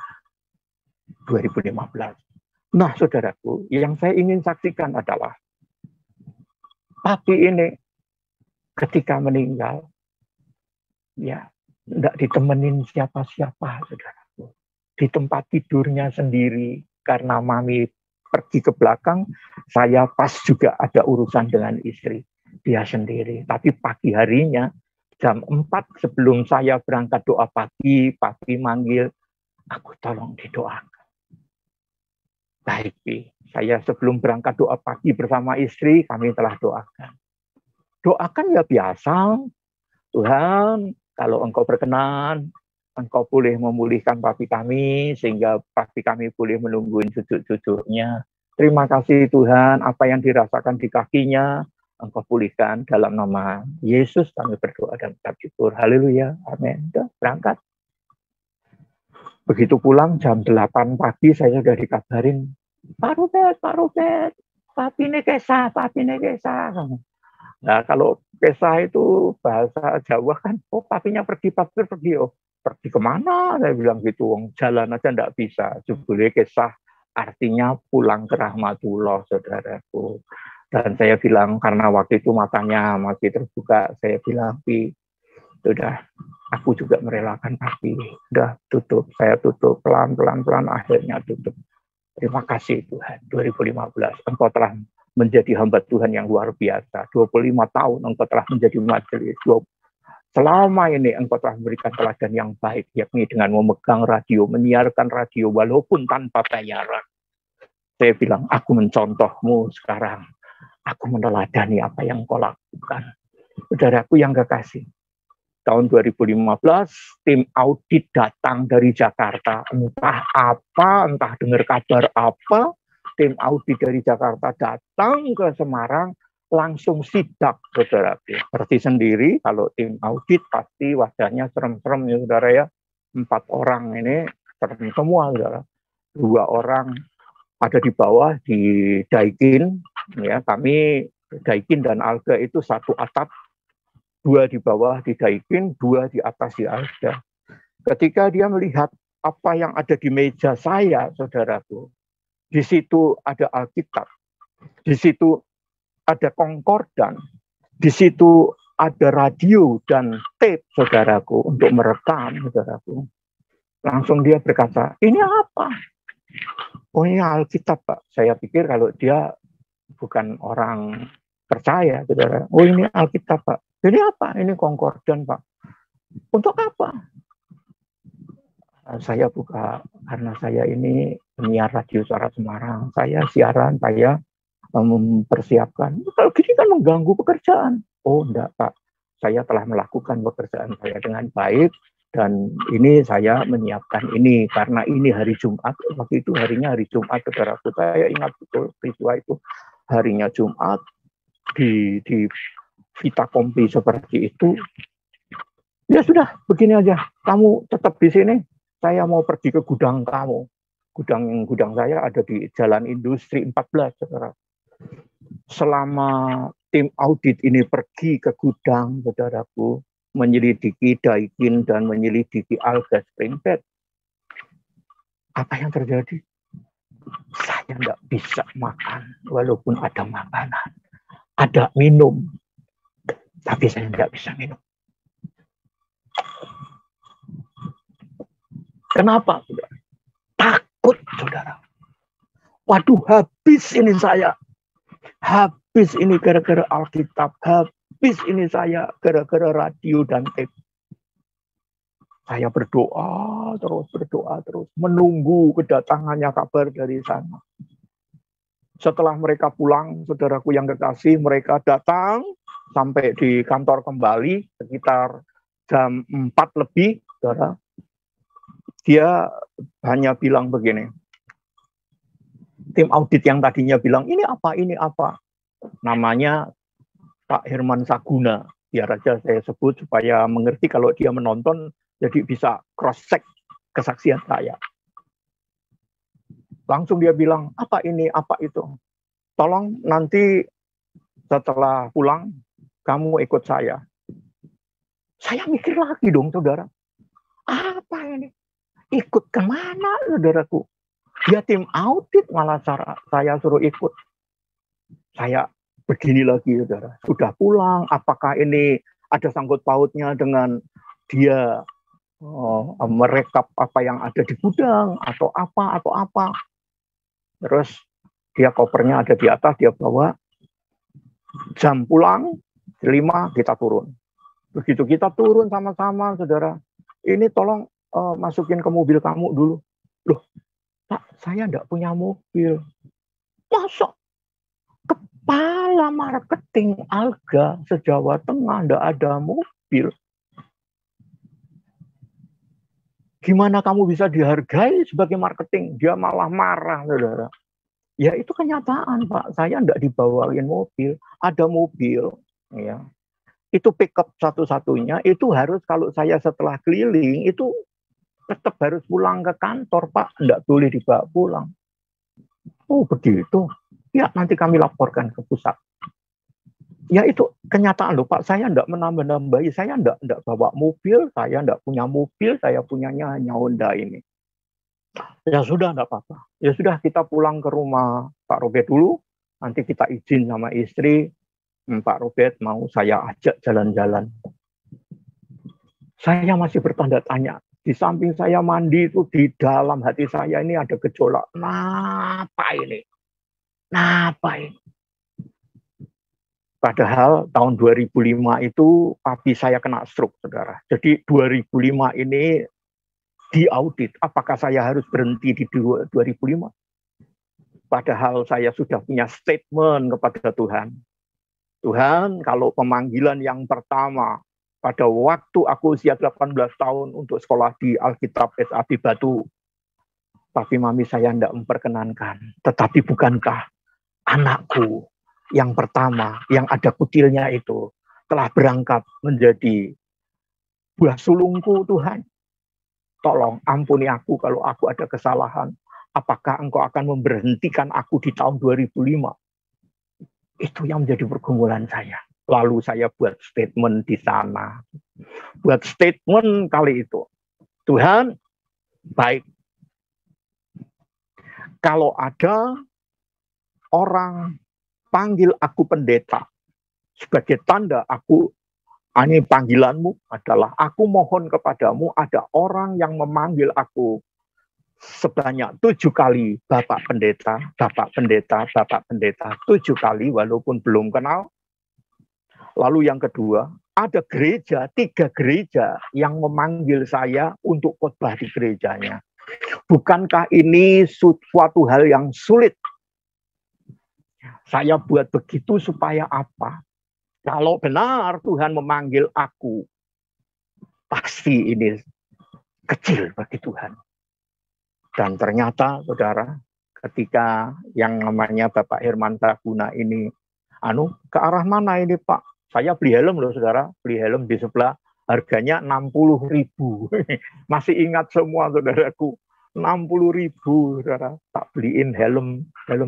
2015. Nah, saudaraku, yang saya ingin saksikan adalah papi ini ketika meninggal, ya, tidak ditemenin siapa-siapa, saudaraku. Di tempat tidurnya sendiri, karena mami pergi ke belakang, saya pas juga ada urusan dengan istri. Dia sendiri. Tapi pagi harinya, jam 4 sebelum saya berangkat doa pagi, papi manggil, aku tolong didoakan. Baik, saya sebelum berangkat doa pagi bersama istri, kami telah doakan. Doakan ya biasa, Tuhan, kalau Engkau berkenan, Engkau boleh memulihkan papi kami, sehingga papi kami boleh menungguin cucu-cucunya. Terima kasih Tuhan, apa yang dirasakan di kakinya, Engkau pulihkan dalam nama Yesus, kami berdoa dan mengucap syukur. Haleluya, amin. Udah, berangkat. Begitu pulang jam 8 pagi, saya sudah dikabarin, Pak Robert, papi ini kesah. Nah, kalau kesah itu bahasa Jawa kan, oh papinya pergi, oh pergi kemana? Saya bilang gitu, jalan aja enggak bisa. Jebule kesah artinya pulang ke rahmatullah, saudaraku. Dan saya bilang, karena waktu itu matanya masih terbuka, saya bilang, Pi, sudah, aku juga merelakan papi. Udah tutup, saya tutup pelan-pelan, akhirnya tutup. Terima kasih Tuhan, 2015, Engkau telah menjadi hamba Tuhan yang luar biasa. 25 tahun Engkau telah menjadi majelis. Selama ini Engkau telah memberikan teladan yang baik, yakni dengan memegang radio, menyiarkan radio, walaupun tanpa bayaran. Saya bilang, aku mencontohmu sekarang. Aku meneladani apa yang Engkau lakukan. Saudaraku yang kekasih, tahun 2015, tim audit datang dari Jakarta. Entah apa, entah dengar kabar apa, tim audit dari Jakarta datang ke Semarang, langsung sidak, saudara. Berarti sendiri, kalau tim audit pasti wajahnya serem-serem ya, saudara ya. 4 orang ini serem semua, saudara. 2 orang ada di bawah, di Daikin. Ya, kami, Daikin dan Alga itu satu atap, 2 di bawah di Daikin, 2 di atas di Alga. Ketika dia melihat apa yang ada di meja saya, saudaraku, di situ ada Alkitab, di situ ada konkordan, di situ ada radio dan tape, saudaraku, untuk merekam, saudaraku. Langsung dia berkata, ini apa? Oh, ini Alkitab, Pak. Saya pikir kalau dia bukan orang percaya, saudara. Oh, ini Alkitab, Pak. Jadi apa? Ini konkordan, Pak. Untuk apa? Saya buka, karena saya ini penyiar radio suara Semarang. Saya siaran, saya mempersiapkan. Kalau gini kan mengganggu pekerjaan. Oh, enggak, Pak. Saya telah melakukan pekerjaan saya dengan baik, dan ini saya menyiapkan ini, karena ini hari Jumat. Waktu itu harinya hari Jumat, saudaraku. Saya ingat betul peristiwa itu. Harinya Jumat, di Vita Kompi seperti itu. Ya sudah, begini aja. Kamu tetap di sini. Saya mau pergi ke gudang kamu. Gudang saya ada di Jalan Industri 14, saudara. Selama tim audit ini pergi ke gudang, saudaraku, menyelidiki Daikin dan menyelidiki Alga Springbed, apa yang terjadi? Saya tidak bisa makan, walaupun ada makanan, ada minum, tapi saya tidak bisa minum. Kenapa, saudara? Takut, saudara. Waduh, habis ini saya. Habis ini gara-gara Alkitab. Habis ini saya gara-gara radio dan tape. Saya berdoa terus. Menunggu kedatangannya kabar dari sana. Setelah mereka pulang, saudaraku yang kekasih, mereka datang sampai di kantor kembali sekitar jam 4 lebih, saudara. Dia hanya bilang begini. Tim audit yang tadinya bilang, ini apa? Namanya Pak Herman Saguna. Biar aja saya sebut supaya mengerti kalau dia menonton, jadi bisa cross-check kesaksian saya. Langsung dia bilang, apa ini, apa itu. Tolong nanti setelah pulang, kamu ikut saya. Saya mikir lagi dong, saudara. Apa ini? Ikut kemana, saudaraku? Ya tim audit malah saya suruh ikut. Saya begini lagi, saudara. Sudah pulang, apakah ini ada sangkut pautnya dengan dia merekap apa yang ada di gudang atau apa. Terus dia kopernya ada di atas, dia bawa. Jam pulang 5 kita turun. Begitu kita turun sama-sama, saudara. Ini tolong masukin ke mobil kamu dulu. Loh, Pak, saya enggak punya mobil. Masa kepala marketing Alga se-Jawa Tengah enggak ada mobil? Gimana kamu bisa dihargai sebagai marketing? Dia malah marah, saudara. Ya itu kenyataan, Pak. Saya enggak dibawain mobil. Ada mobil, ya. Itu pickup satu-satunya. Itu harus kalau saya setelah keliling itu tetap harus pulang ke kantor, Pak. Enggak boleh dibawa pulang. Oh begitu. Ya nanti kami laporkan ke pusat. Ya itu kenyataan loh, Pak. Saya enggak menambah-nambahi. Saya enggak bawa mobil. Saya enggak punya mobil. Saya punyanya hanya Honda ini. Ya sudah, enggak apa-apa. Ya sudah, kita pulang ke rumah Pak Robert dulu. Nanti kita izin sama istri. Pak Robert mau saya ajak jalan-jalan. Saya masih bertanda tanya. Di samping saya mandi itu, di dalam hati saya ini ada gejolak. Napa ini? Padahal tahun 2005 itu papi saya kena stroke, saudara. Jadi 2005 ini diaudit. Apakah saya harus berhenti di 2005? Padahal saya sudah punya statement kepada Tuhan. Tuhan, kalau pemanggilan yang pertama pada waktu aku usia 18 tahun untuk sekolah di Alkitab SAB Batu, tapi mami saya tidak memperkenankan. Tetapi bukankah anakku yang pertama, yang ada kutilnya itu, telah berangkat menjadi buah sulungku, Tuhan? Tolong ampuni aku kalau aku ada kesalahan. Apakah engkau akan memberhentikan aku di tahun 2005? Itu yang menjadi pergumulan saya. Lalu saya buat statement di sana. Buat statement kali itu. Tuhan, baik. Kalau ada orang panggil aku pendeta, sebagai tanda aku, ini panggilanmu adalah aku mohon kepadamu ada orang yang memanggil aku sebanyak 7 kali Bapak Pendeta, Bapak Pendeta, Bapak Pendeta, 7 kali walaupun belum kenal. Lalu yang kedua, ada gereja, 3 gereja yang memanggil saya untuk khotbah di gerejanya. Bukankah ini suatu hal yang sulit? Saya buat begitu supaya apa? Kalau benar Tuhan memanggil aku, pasti ini kecil bagi Tuhan. Dan ternyata, saudara, ketika yang namanya Bapak Herman Taguna ini, ke arah mana ini Pak? Saya beli helm loh, saudara. Beli helm di sebelah, harganya 60.000. Masih ingat semua, saudaraku. 60.000, saudara. Tak beliin helm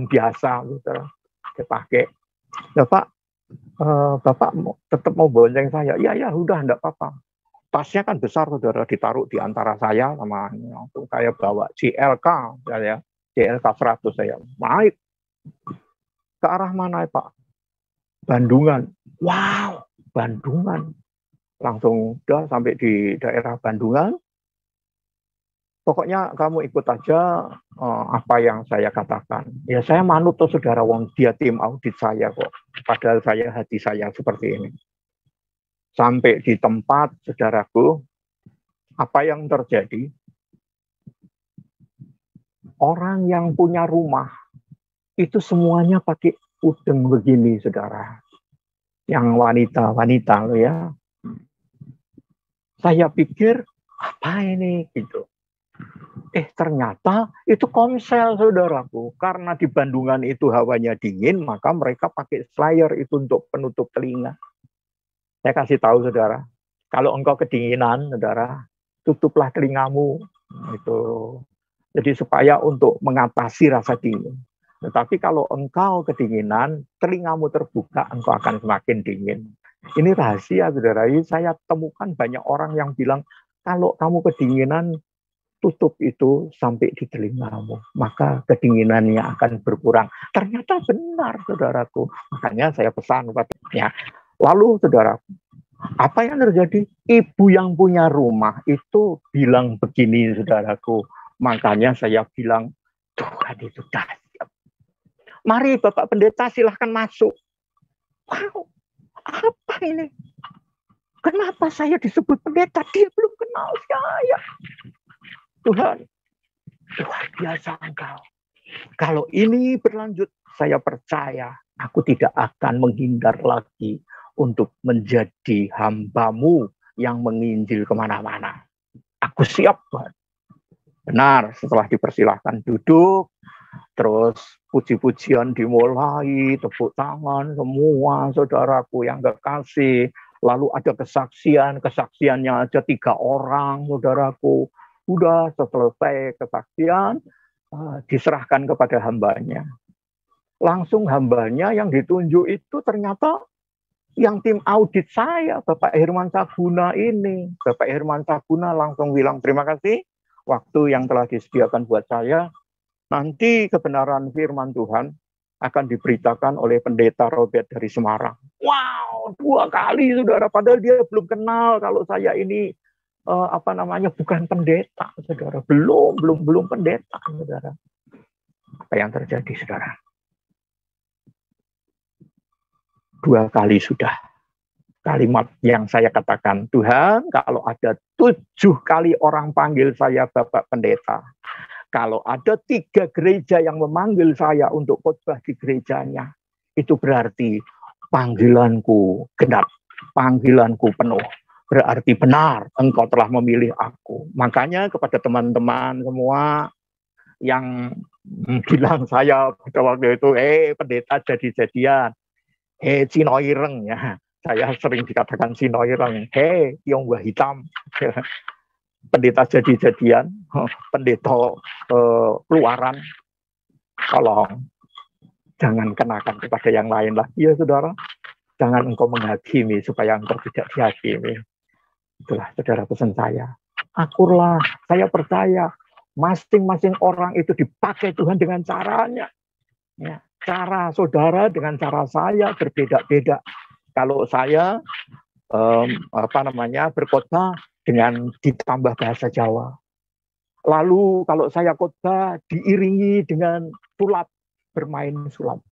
biasa, saudara. Dipakai. Ya Pak, Bapak tetap mau bonceng saya? Ya, udah, enggak apa-apa. Tasnya kan besar, saudara, ditaruh di antara saya sama untuk saya bawa JLK, saya JLK 100 saya naik. Ke arah mana Pak? Bandungan. Wow, Bandungan. Langsung udah sampai di daerah Bandungan. Pokoknya kamu ikut aja apa yang saya katakan. Ya saya manut tuh, saudara, wong dia tim audit saya kok. Padahal hati saya seperti ini. Sampai di tempat, saudaraku, apa yang terjadi? Orang yang punya rumah, itu semuanya pakai udeng begini, saudara. Yang wanita-wanita loh ya. Saya pikir, apa ini? Gitu. Ternyata itu komsel, saudaraku. Karena di Bandungan itu hawanya dingin, maka mereka pakai slayer itu untuk penutup telinga. Saya kasih tahu, saudara, kalau engkau kedinginan, saudara, tutuplah telingamu. Itu. Jadi supaya untuk mengatasi rasa dingin. Tetapi kalau engkau kedinginan, telingamu terbuka, engkau akan semakin dingin. Ini rahasia, saudara. Saya temukan banyak orang yang bilang, kalau kamu kedinginan, tutup itu sampai di telingamu, maka kedinginannya akan berkurang. Ternyata benar, saudaraku. Makanya saya pesan kepadanya. Lalu, saudaraku, apa yang terjadi? Ibu yang punya rumah itu bilang begini, saudaraku. Makanya saya bilang, Tuhan itu dahsyat. Mari Bapak Pendeta silahkan masuk. Wow, apa ini? Kenapa saya disebut pendeta? Dia belum kenal saya. Tuhan, luar biasa Engkau. Kalau ini berlanjut, saya percaya aku tidak akan menghindar lagi untuk menjadi hamba-Mu yang menginjil kemana-mana. Aku siap, Tuhan. Benar, setelah dipersilahkan duduk, terus puji-pujian dimulai, tepuk tangan semua saudaraku yang kekasih. Lalu ada kesaksiannya aja 3 orang, saudaraku. Sudah selesai kesaksian, diserahkan kepada hambanya. Langsung hambanya yang ditunjuk itu ternyata yang tim audit saya, Bapak Herman Saguna ini. Bapak Herman Saguna langsung bilang, terima kasih waktu yang telah disediakan buat saya. Nanti kebenaran firman Tuhan akan diberitakan oleh pendeta Robert dari Semarang. Wow, 2 kali saudara, padahal dia belum kenal kalau saya ini bukan pendeta, saudara. Belum pendeta, saudara. Apa yang terjadi, saudara? 2 kali sudah. Kalimat yang saya katakan, Tuhan, kalau ada 7 kali orang panggil saya Bapak Pendeta, kalau ada 3 gereja yang memanggil saya untuk khotbah di gerejanya, itu berarti panggilanku genap, panggilanku penuh. Berarti benar, Engkau telah memilih aku. Makanya kepada teman-teman semua yang bilang saya pada waktu itu, pendeta jadi-jadian, Cino Ireng ya. Saya sering dikatakan Cino Ireng, Tionghoa hitam. Pendeta jadi-jadian, pendeta keluaran, tolong jangan kenakan kepada yang lain lah. Ya saudara, jangan engkau menghakimi supaya engkau tidak dihakimi. Itulah saudara pesan saya. Akurlah, saya percaya masing-masing orang itu dipakai Tuhan dengan caranya. Ya, cara saudara dengan cara saya berbeda-beda. Kalau saya berkhotbah dengan ditambah bahasa Jawa. Lalu kalau saya khotbah diiringi dengan sulap, bermain sulap.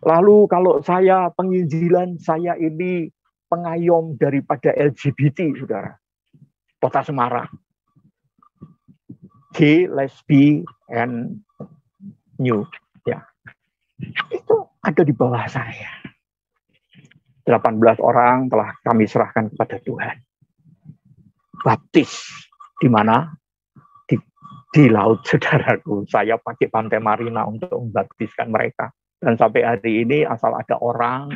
Lalu kalau saya penginjilan, saya ini pengayom daripada LGBT, saudara. Kota Semarang. Gay, lesbi, and new. Ya. Itu ada di bawah saya. 18 orang telah kami serahkan kepada Tuhan. Baptis di mana? Di laut, saudaraku. Saya pakai Pantai Marina untuk membaptiskan mereka. Dan sampai hari ini asal ada orang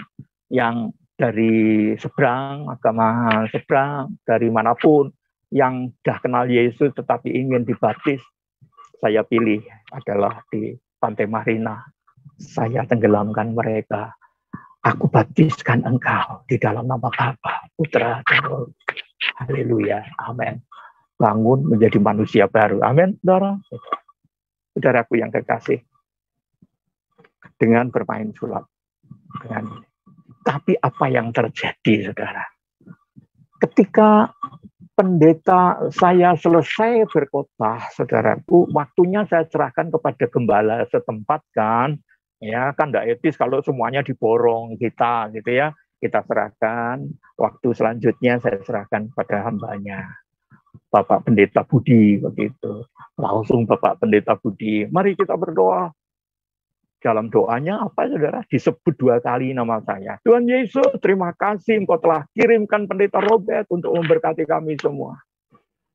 yang dari seberang, agama seberang, dari manapun, yang sudah kenal Yesus tetapi ingin dibaptis, saya pilih adalah di Pantai Marina. Saya tenggelamkan mereka. Aku baptiskan engkau di dalam nama Bapa, Putra, dan Roh. Haleluya. Amin. Bangun menjadi manusia baru. Amin, saudara. Saudaraku yang kekasih. Dengan bermain sulap. Tapi apa yang terjadi, saudara? Ketika pendeta saya selesai berkhotbah, saudaraku, waktunya saya serahkan kepada gembala setempat kan. Ya, kan tidak etis kalau semuanya diborong kita, gitu ya. Kita serahkan, waktu selanjutnya saya serahkan pada hambanya. Bapak Pendeta Budi, begitu. Langsung Bapak Pendeta Budi, mari kita berdoa. Dalam doanya apa, saudara? Disebut 2 kali nama saya. Tuhan Yesus, terima kasih Engkau telah kirimkan Pendeta Robert untuk memberkati kami semua.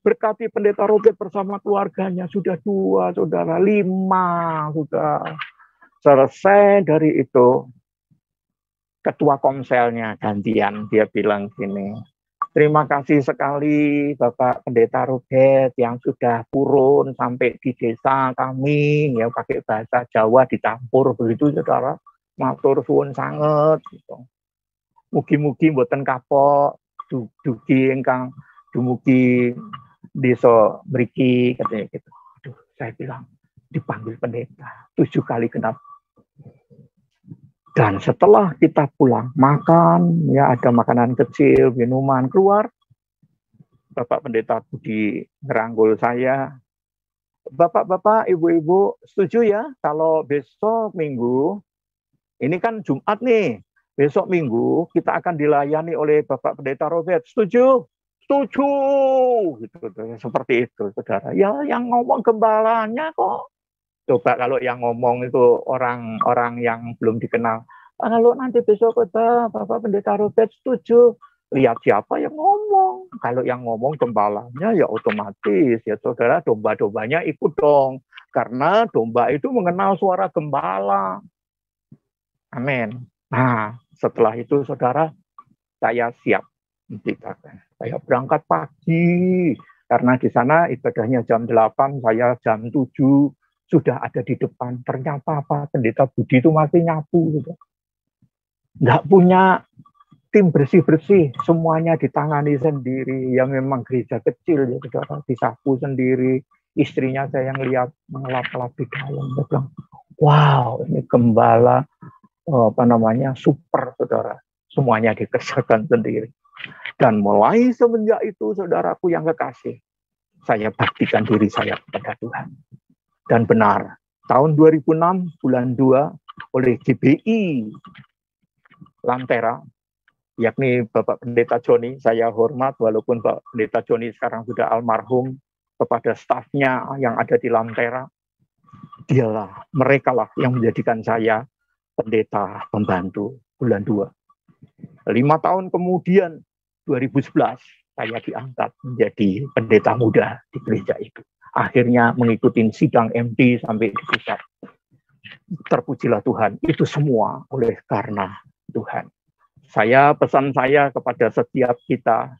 Berkati Pendeta Robert bersama keluarganya. Sudah 2, saudara. 5, sudah. Selesai dari itu, ketua komselnya gantian. Dia bilang gini, terima kasih sekali Bapak Pendeta Robert yang sudah turun sampai di desa kami, ya pakai bahasa Jawa dicampur begitu, saudara. Matur suwun sanget gitu. Mugi-mugi mboten kapok dugi ingkang dumugi desa mriki katanya gitu. Aduh, saya bilang dipanggil pendeta 7 kali genap. Dan setelah kita pulang makan, ya ada makanan kecil, minuman, keluar, Bapak Pendeta Budi ngerangkul saya. Bapak-bapak, ibu-ibu, setuju ya kalau besok Minggu, ini kan Jumat nih, besok Minggu kita akan dilayani oleh Bapak Pendeta Robert. Setuju? Setuju. Gitu, seperti itu, saudara. Ya, yang ngomong gembalanya kok. Coba kalau yang ngomong itu orang-orang yang belum dikenal. Kalau nanti besok Bapak Pendeta Robert setuju, lihat siapa yang ngomong. Kalau yang ngomong gembalanya ya otomatis ya saudara, domba-dombanya ikut dong. Karena domba itu mengenal suara gembala. Amin. Nah, setelah itu saudara, saya siap. Saya berangkat pagi. Karena di sana ibadahnya jam 8, saya jam 7. Sudah ada di depan, ternyata Pak Pendeta Budi itu masih nyapu gitu. Nggak punya tim bersih-bersih, semuanya ditangani sendiri. Ya memang gereja kecil ya saudara, disapu sendiri. Istrinya saya yang lihat mengelap-elap di dalam. Dia bilang, wow, ini gembala super saudara. Semuanya dikerjakan sendiri. Dan mulai semenjak itu saudaraku yang kekasih, saya baktikan diri saya kepada Tuhan. Dan benar, tahun 2006, bulan 2, oleh GBI Lantera, yakni Bapak Pendeta Joni, saya hormat, walaupun Bapak Pendeta Joni sekarang sudah almarhum, kepada stafnya yang ada di Lantera, mereka lah yang menjadikan saya pendeta pembantu bulan 2. 5 tahun kemudian, 2011, saya diangkat menjadi pendeta muda di gereja itu. Akhirnya mengikuti sidang MT sampai di pusat. Terpujilah Tuhan, itu semua oleh karena Tuhan. Pesan saya kepada setiap kita,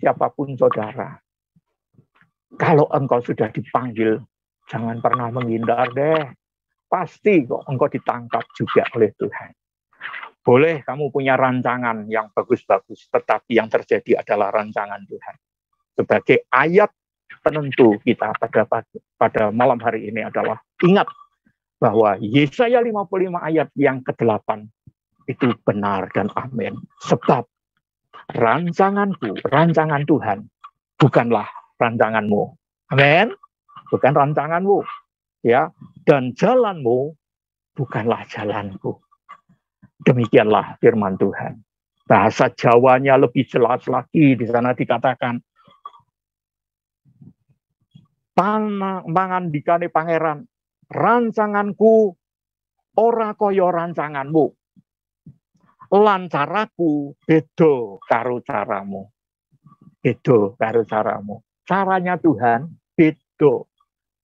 siapapun saudara, kalau engkau sudah dipanggil, jangan pernah menghindar deh. Pasti kok engkau ditangkap juga oleh Tuhan. Boleh kamu punya rancangan yang bagus-bagus, tetapi yang terjadi adalah rancangan Tuhan. Sebagai ayat penentu kita pada malam hari ini adalah ingat bahwa Yesaya 55 ayat yang ke-8 itu benar dan amin. Sebab rancanganku, rancangan Tuhan bukanlah rancanganmu. Amin. Bukan rancanganmu. Ya, dan jalanmu bukanlah jalanku. Demikianlah firman Tuhan. Bahasa Jawanya lebih jelas lagi, di sana dikatakan pangandikane pangeran, rancanganku ora kaya rancanganmu, lan caraku beda karo caramu. Beda karo caramu. Caranya Tuhan beda.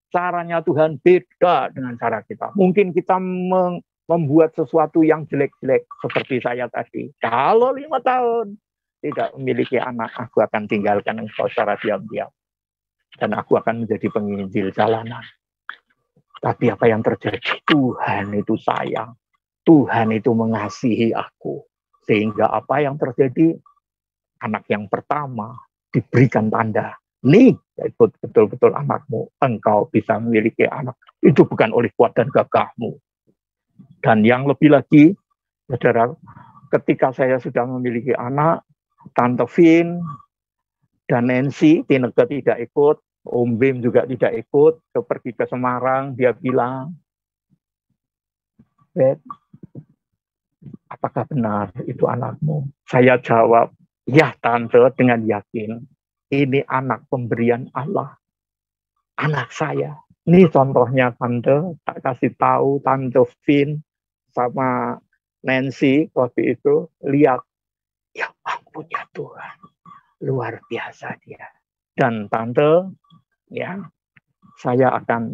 Caranya Tuhan beda dengan cara kita. Mungkin kita membuat sesuatu yang jelek-jelek seperti saya tadi. Kalau 5 tahun tidak memiliki anak, aku akan tinggalkan engkau secara diam-diam. Dan aku akan menjadi penginjil jalanan. Tapi apa yang terjadi? Tuhan itu sayang. Tuhan itu mengasihi aku. Sehingga apa yang terjadi? Anak yang pertama diberikan tanda. Nih, betul-betul anakmu. Engkau bisa memiliki anak. Itu bukan oleh kuat dan gagahmu. Dan yang lebih lagi, saudara, ketika saya sudah memiliki anak, Tante Vin dan Nancy, Tineke tidak ikut, Om Bim juga tidak ikut, pergi ke Semarang, dia bilang, Bet, apakah benar itu anakmu? Saya jawab, ya Tante, dengan yakin, ini anak pemberian Allah, anak saya. Ini contohnya Tante, tak kasih tahu Tante Vin sama Nancy waktu itu, lihat, ya ampun ya Tuhan, luar biasa dia. Dan Tante, ya, saya akan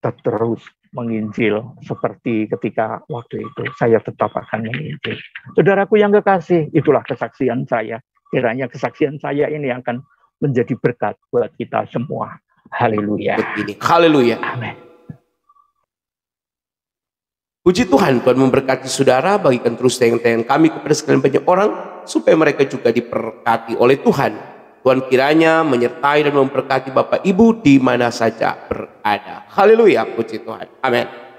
terus menginjil seperti ketika waktu itu saya tetap akan menginjil. Saudaraku yang kekasih, itulah kesaksian saya. Kiranya kesaksian saya ini akan menjadi berkat buat kita semua. Haleluya. Haleluya. Amin. Puji Tuhan, Tuhan memberkati saudara, bagikan terus tayangan-tayangan kami kepada sekalian banyak orang, supaya mereka juga diberkati oleh Tuhan. Tuhan kiranya menyertai dan memberkati Bapak Ibu di mana saja berada. Haleluya, puji Tuhan. Amin.